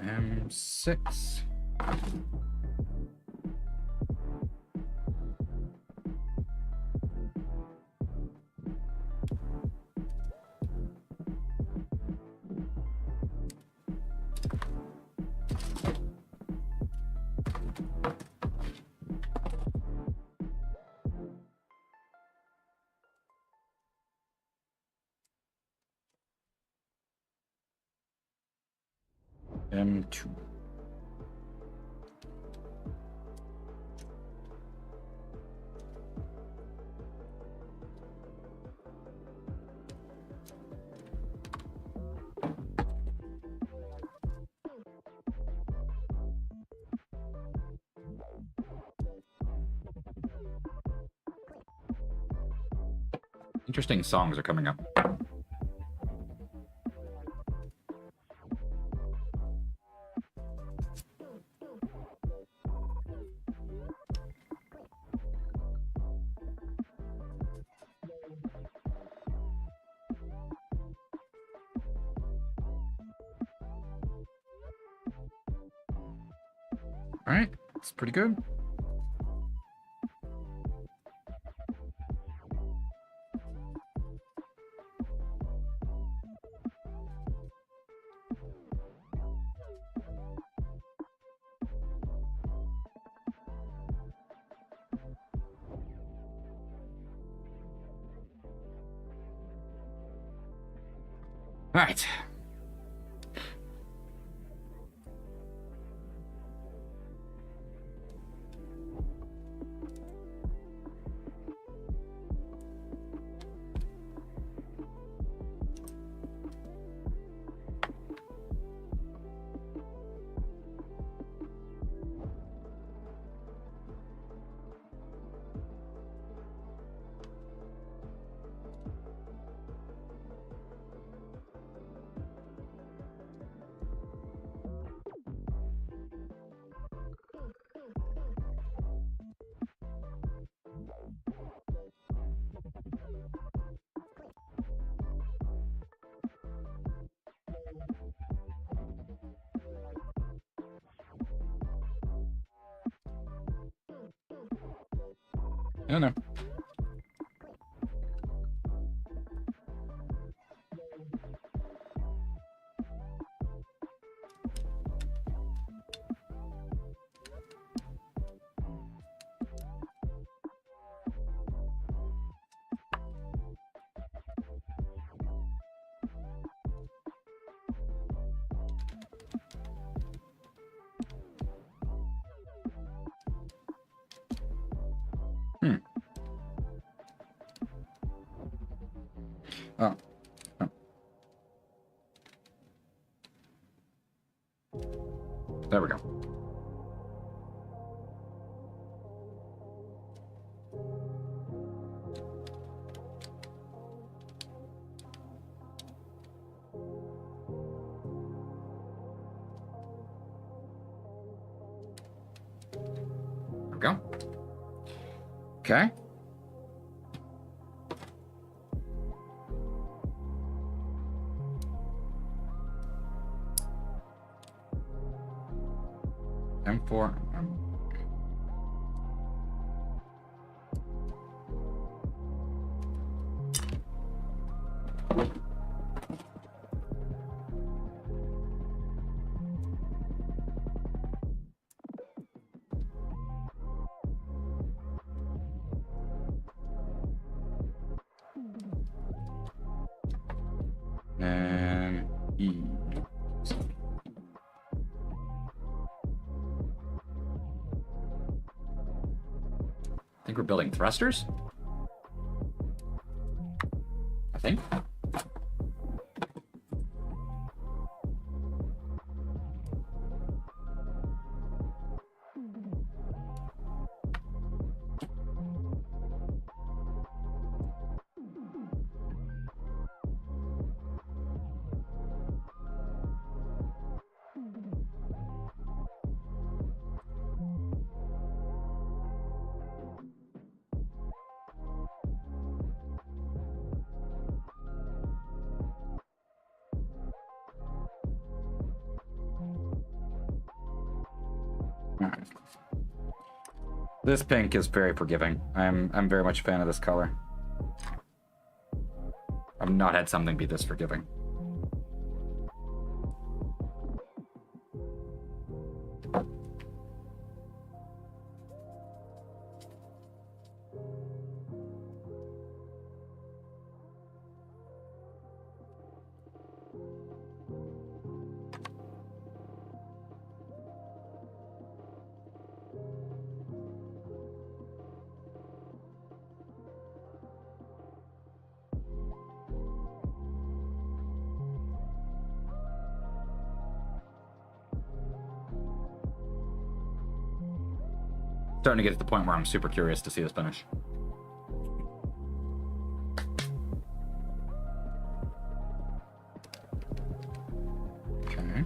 M6. M2. Interesting songs are coming up. Alright, that's pretty good. Alright. I don't know. Oh. Oh. There we go. There we go. Okay. M4. And E. I think we're building thrusters. I think. Alright. This pink is very forgiving. I'm very much a fan of this color. I've not had something be this forgiving. Starting to get to the point where I'm super curious to see this finish. Okay.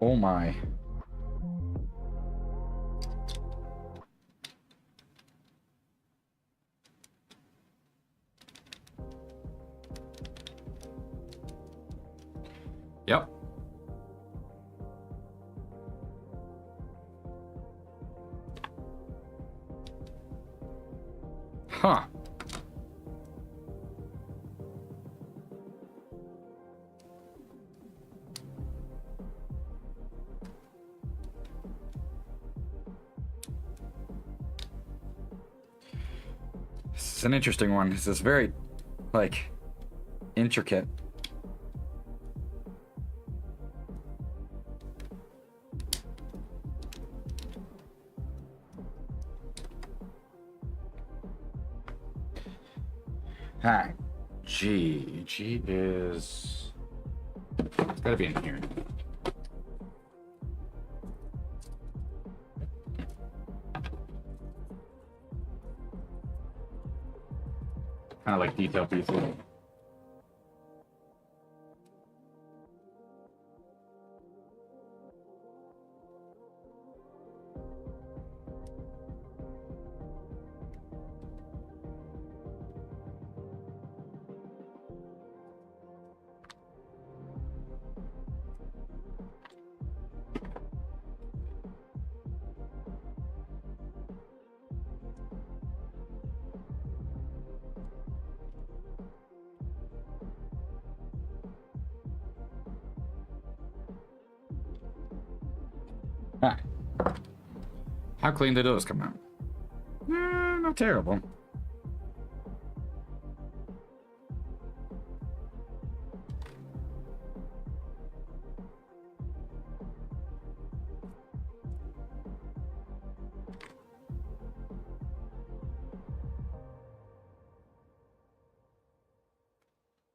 Oh my. Yep. Huh. This is an interesting one. This is very, like, intricate. Alright. G. G is... It's gotta be in here. Kind of like detail pieces. Ah. How clean did those come out? Not terrible.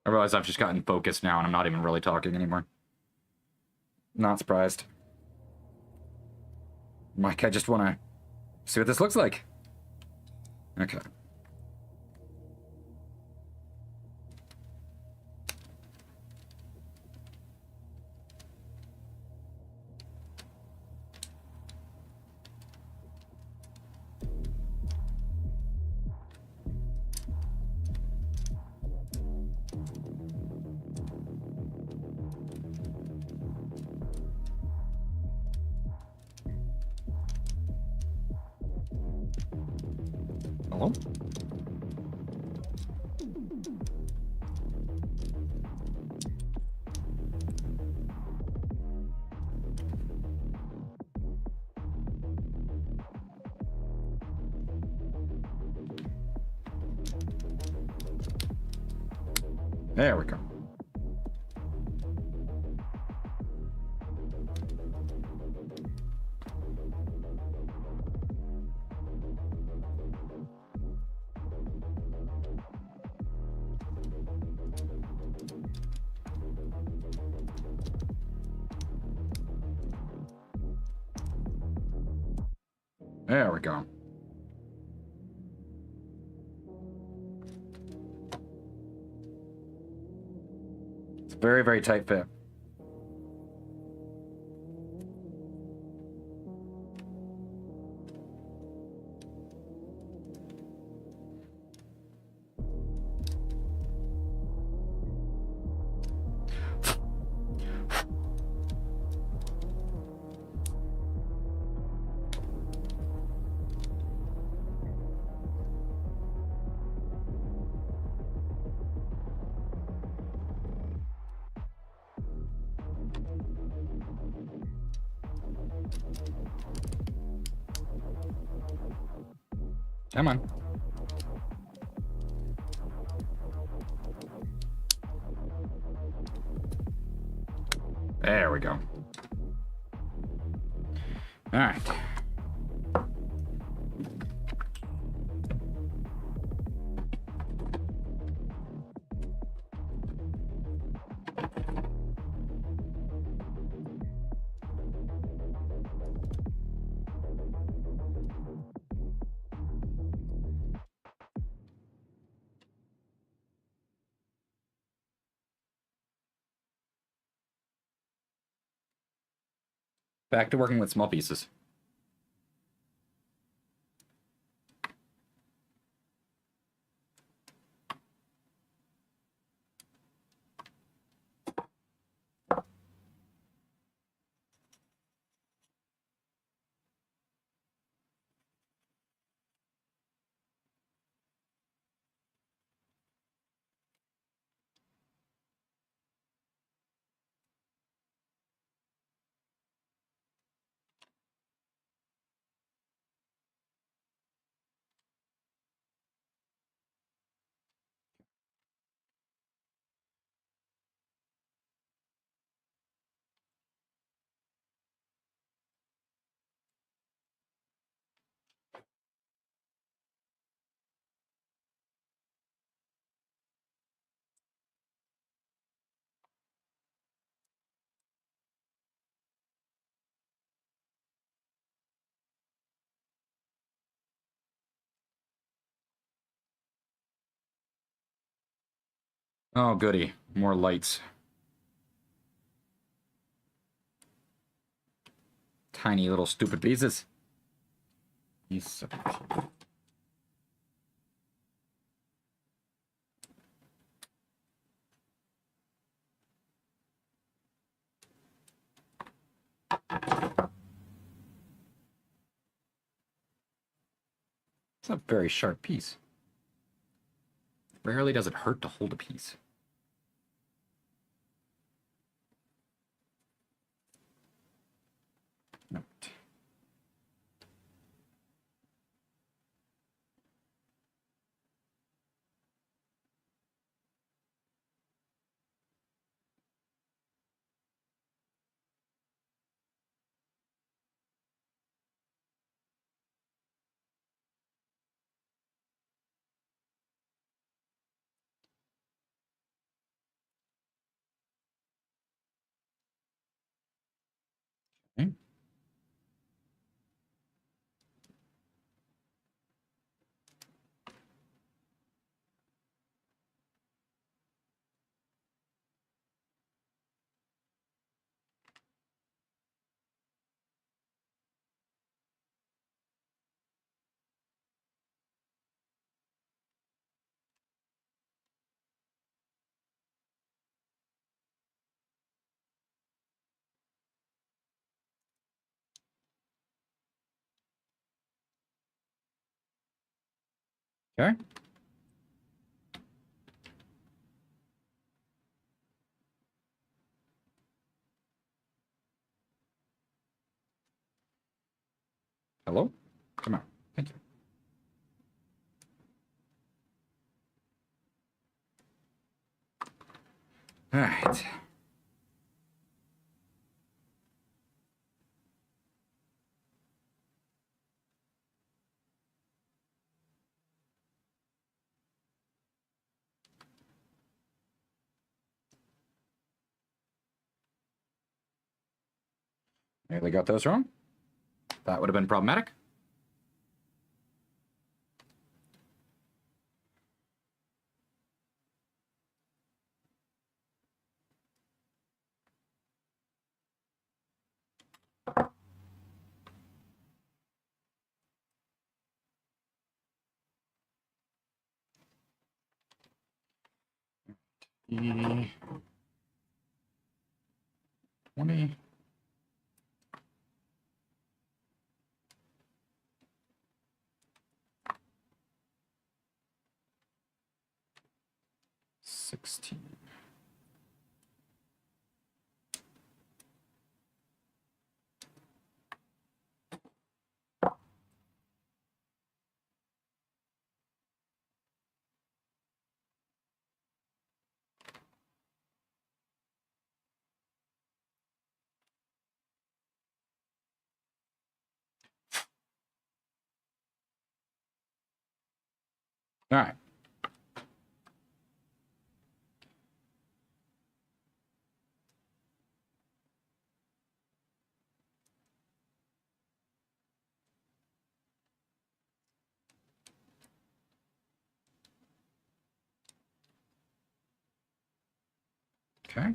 I realize I've just gotten focused now and I'm not even really talking anymore. Not surprised. Mike, I just want to see what this looks like. Okay. Hello? There we go. There we go. It's a very, very tight fit. Come on. There we go. All right. Back to working with small pieces. Oh, goody. More lights. Tiny little stupid pieces. It's a very sharp piece. Rarely does it hurt to hold a piece. Note. Okay. Okay. Hello? Come on. Thank you. All right. Nearly got those wrong. That would have been problematic. E 20. $16. All right. Okay.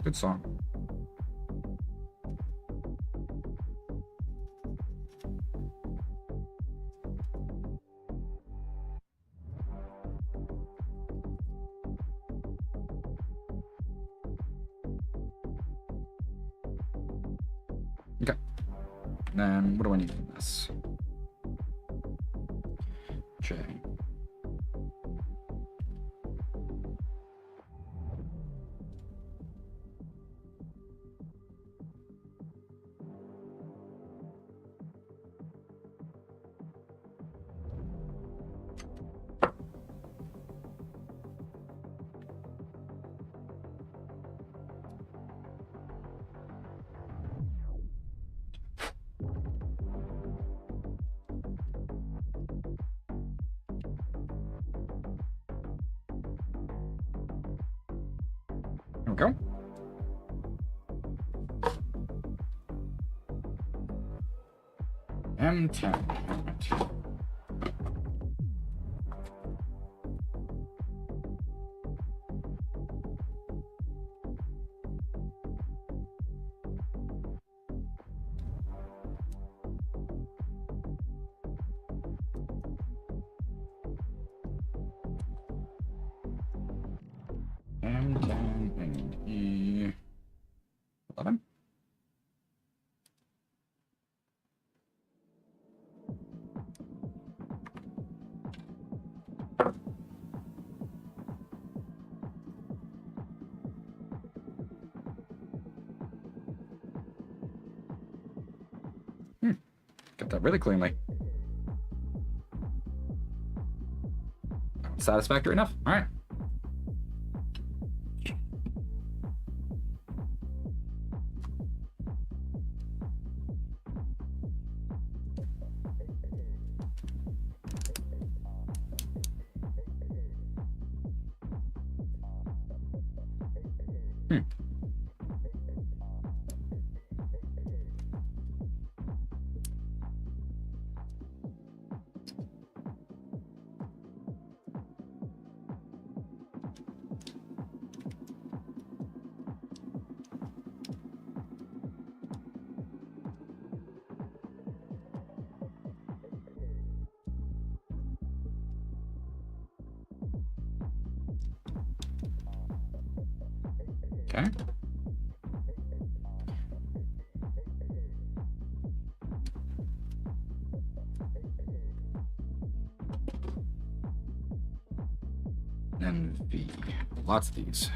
Good song. Okay. And then what do I need from this? J. There we go. M10. M10 and E11. Got that really cleanly. Satisfactory enough? All right. Okay. And V. Lots of these.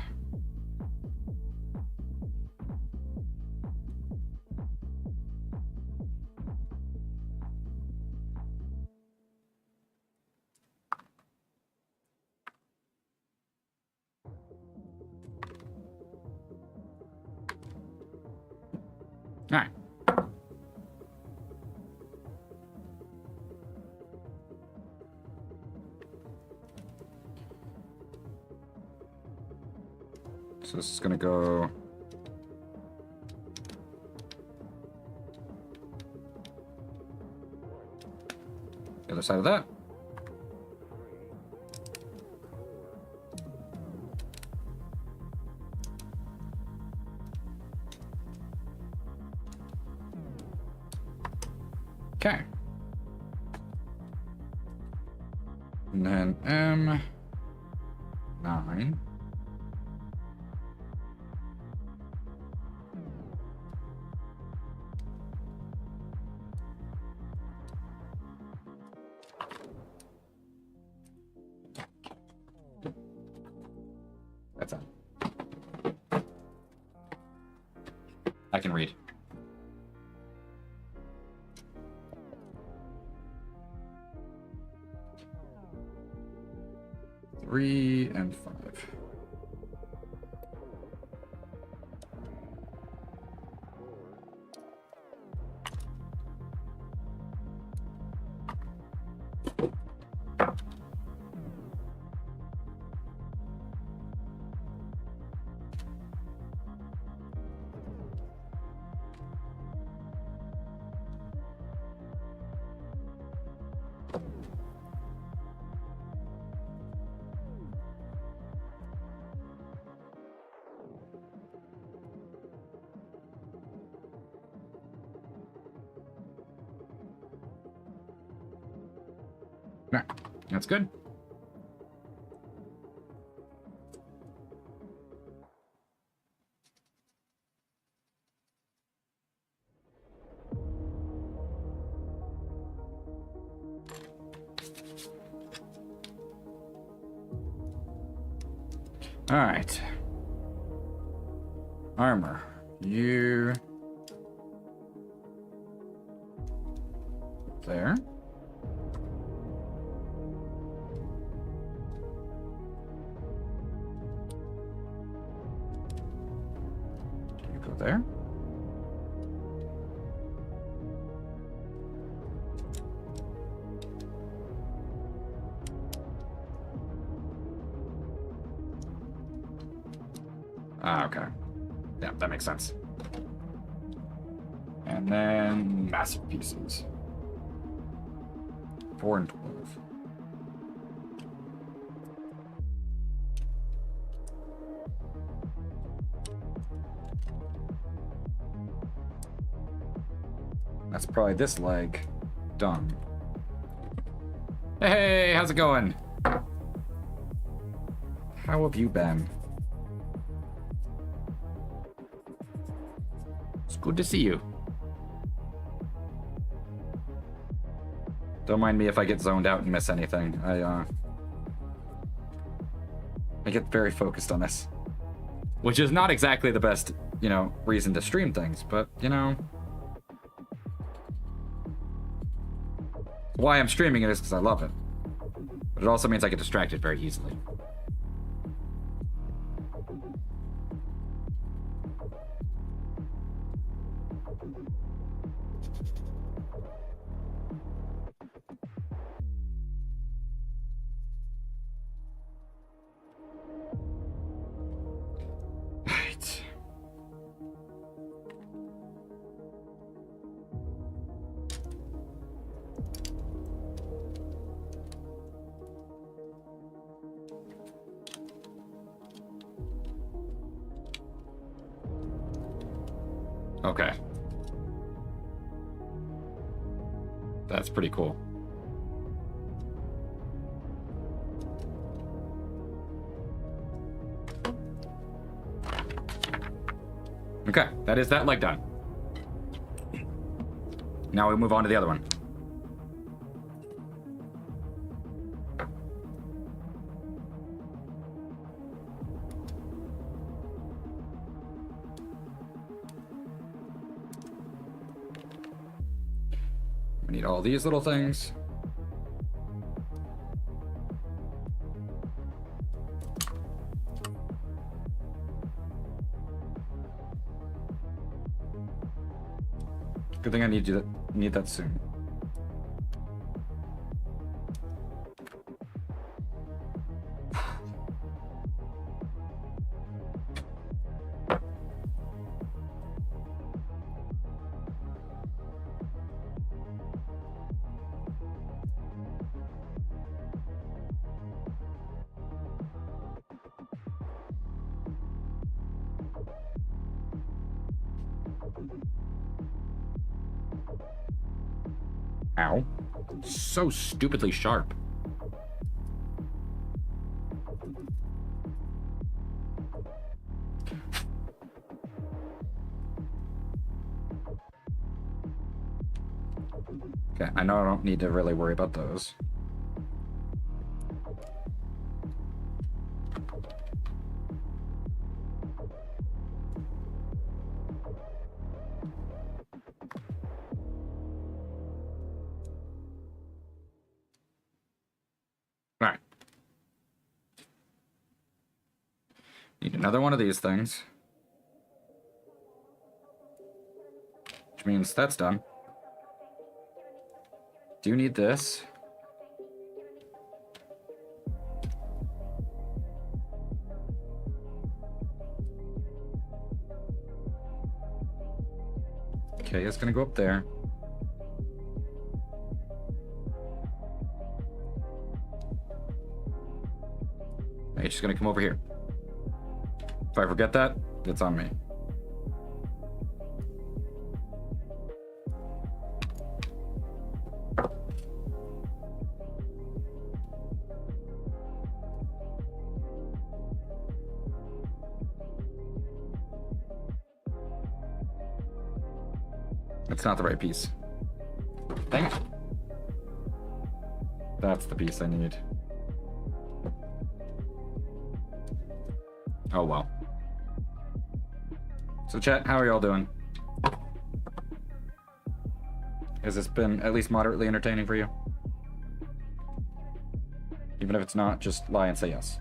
All right. So this is going to go the other side of that. Okay. And then M9. That's it. I can read. Three and 5. Right. That's good. All right. Armor. You... there. You go there. Ah, okay. Yeah, that makes sense. And then massive pieces. 4 and 12. That's probably this leg done. Hey, how's it going? How have you been? It's good to see you. Don't mind me if I get zoned out and miss anything. I get very focused on this. Which is not exactly the best, you know, reason to stream things, but, you know... why I'm streaming it is because I love it. But it also means I get distracted very easily. Right. Okay. That's pretty cool. Okay, that is that leg done. Now we move on to the other one. We need all these little things. Good thing I need that soon. Ow. So stupidly sharp. Okay, I know I don't need to really worry about those. Alright. Need another one of these things. Which means that's done. Do you need this? Okay, it's gonna go up there. Hey, she's gonna come over here. If I forget that, it's on me. It's not the right piece. Dang it. That's the piece I need. Oh well. So chat, how are y'all doing? Has this been at least moderately entertaining for you? Even if it's not, just lie and say yes.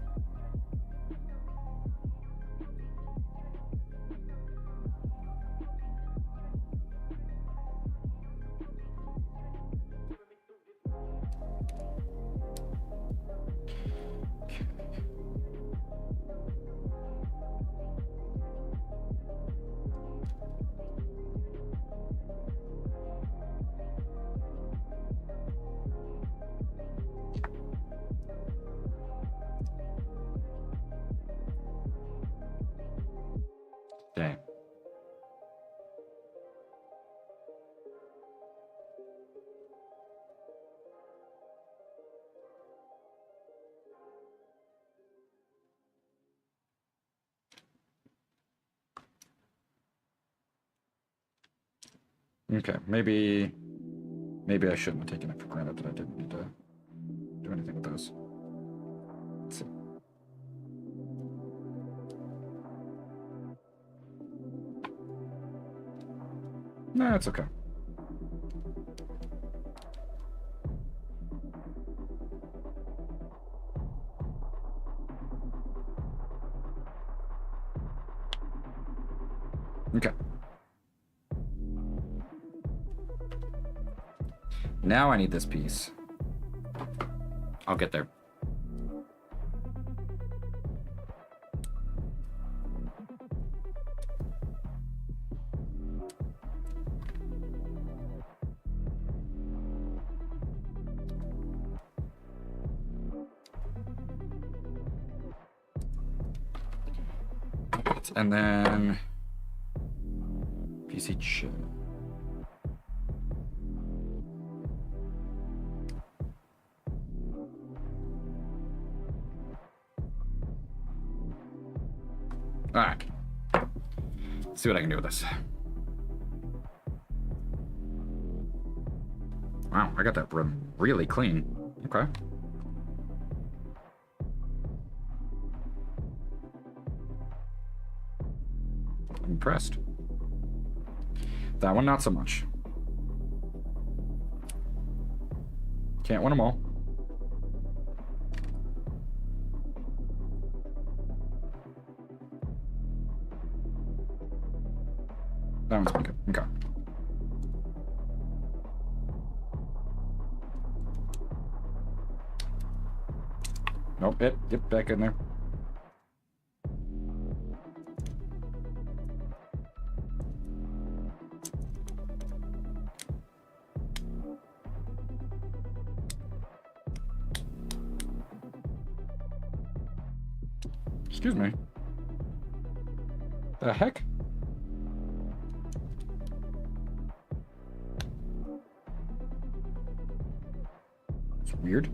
Dang. Okay, maybe I shouldn't have taken it for granted that I didn't need to do anything with those. Let's see. Nah, it's okay. Okay. Now I need this piece. I'll get there. And then PC chip. All right. Let's see what I can do with this. Wow, I got that rim really clean. Okay. I'm impressed. That one, not so much. Can't win them all. That one's pretty good. Okay. Nope, get back in there. Excuse me. The heck? It's weird.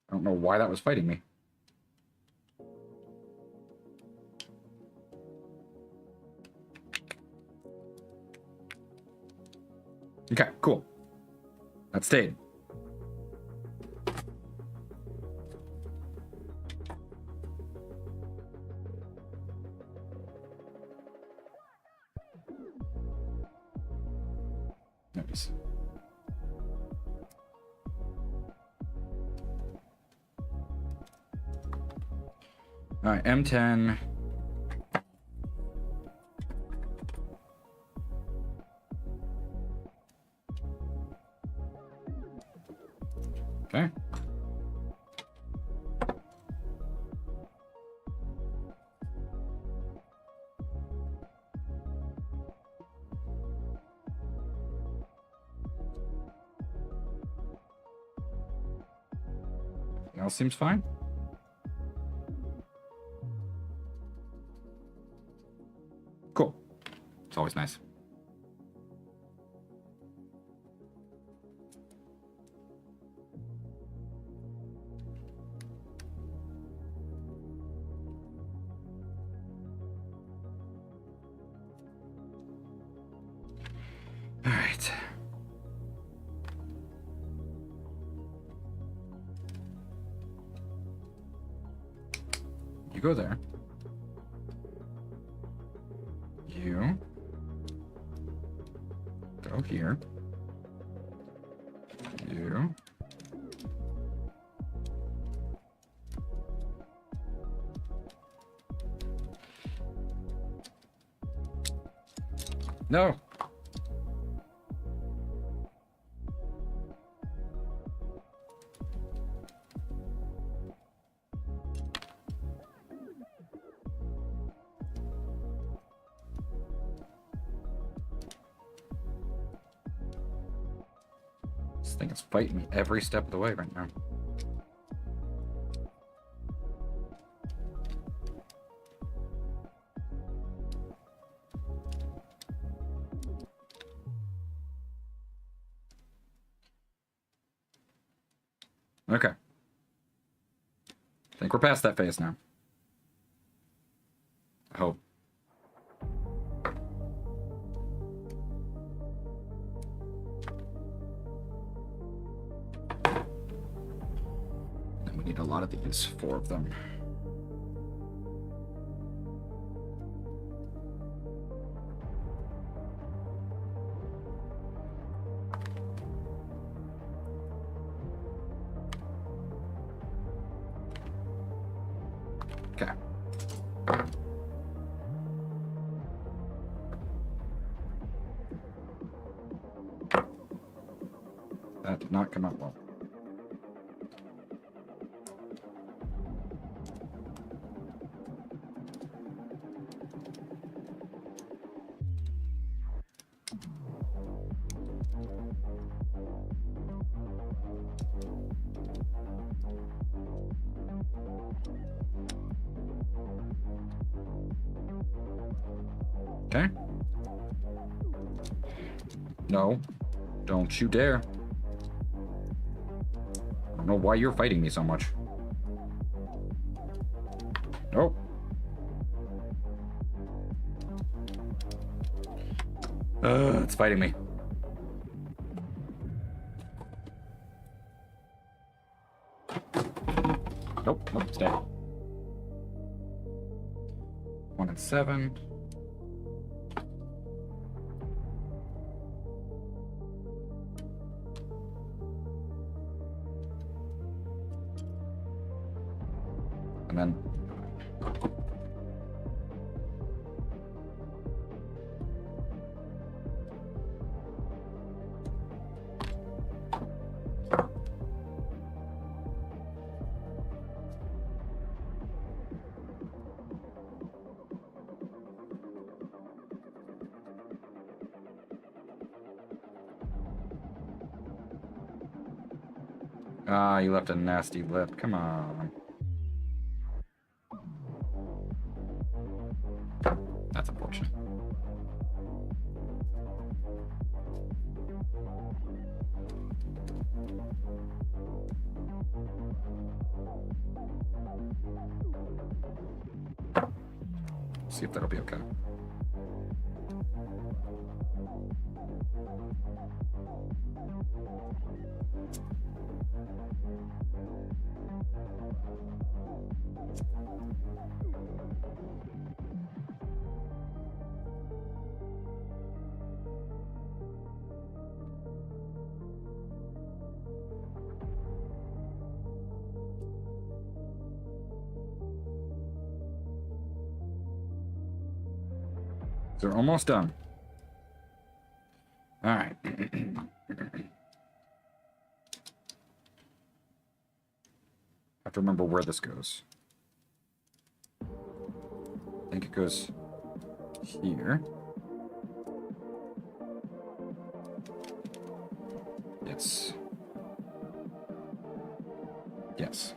I don't know why that was fighting me. Okay, cool. That stayed. Nice. All right, M10. Okay. Everything else seems fine. Cool. It's always nice. right. You go there. You go here. You. No. This thing is fighting me every step of the way right now. Okay. I think we're past that phase now. I hope. And we need a lot of these, 4 of them. Okay. That did not come out well. Okay. No. Don't you dare. I don't know why you're fighting me so much. Nope. It's fighting me. Nope, nope, stay. 1 and 7. And then you left a nasty lip. Come on. That's unfortunate. See if that'll be okay. So we're almost done. All right. Have to remember where this goes. I think it goes here. Yes. Yes.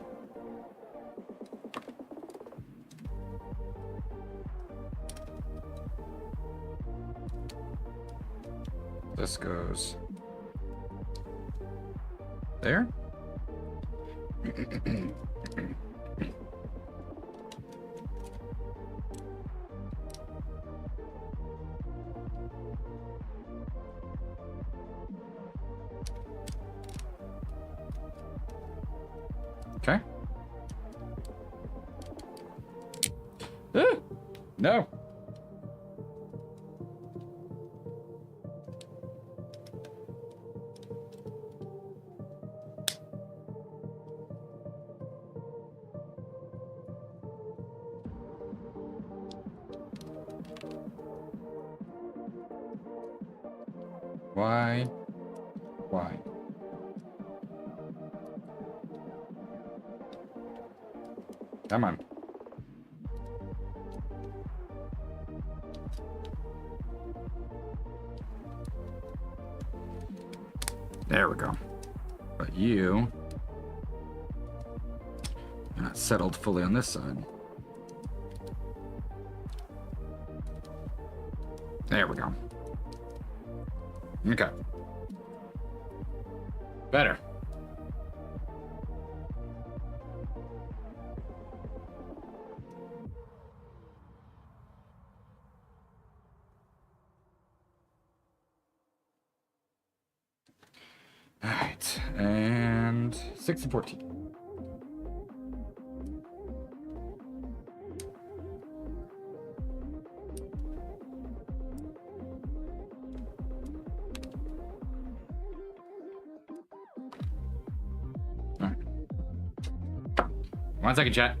This goes there. No. Why? Why? Come on. There we go. But you're not settled fully on this side. There we go. Okay. Better. All right, and 6 and 14. All right. 1 second, chat.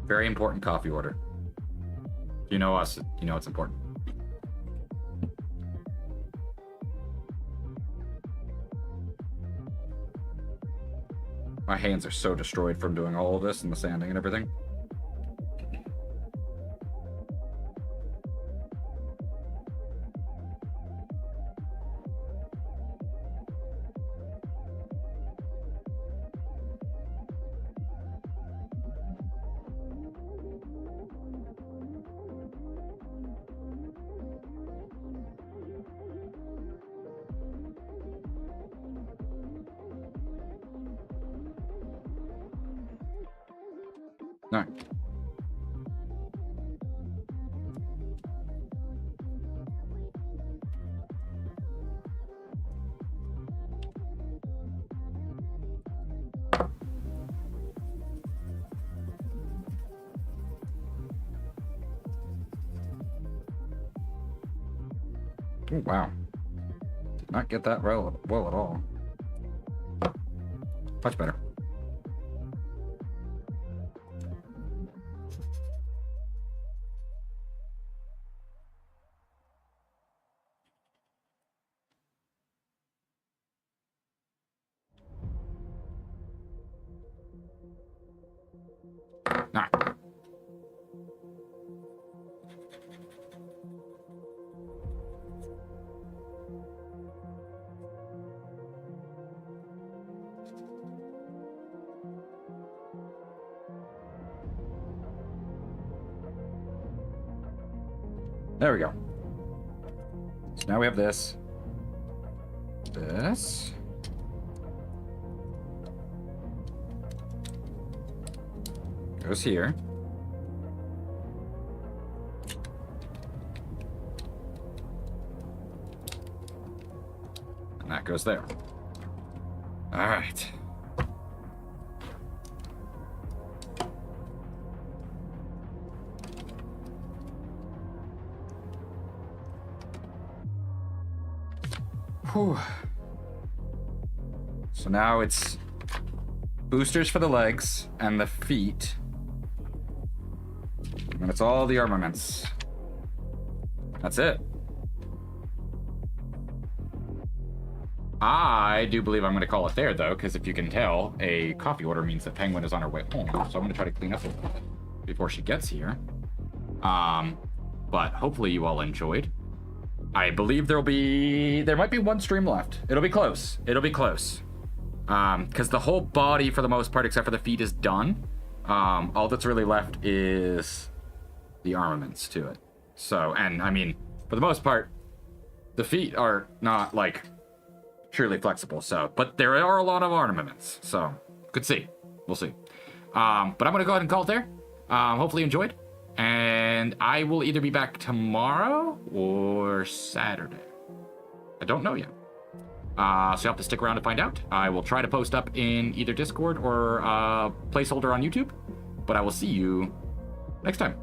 Very important coffee order. You know us, you know it's important. My hands are so destroyed from doing all of this and the sanding and everything. No. Oh, wow. Did not get that well at all. Much better. Nah. There we go. So now we have this. This. Goes here. And that goes there. All right. Whew. So now it's boosters for the legs and the feet. And it's all the armaments. That's it. I do believe I'm going to call it there, though, because if you can tell, a coffee order means that Penguin is on her way home. So I'm going to try to clean up a little bit before she gets here. But hopefully you all enjoyed. I believe there might be one stream left. It'll be close. It'll be close. Because the whole body, for the most part, except for the feet, is done. All that's really left is the armaments to it. So, and I mean, for the most part, the feet are not, like, truly flexible. So, but there are a lot of armaments. So, could see. We'll see. But I'm going to go ahead and call it there. Hopefully you enjoyed. And I will either be back tomorrow or Saturday. I don't know yet. So you'll have to stick around to find out. I will try to post up in either Discord or placeholder on YouTube, but I will see you next time.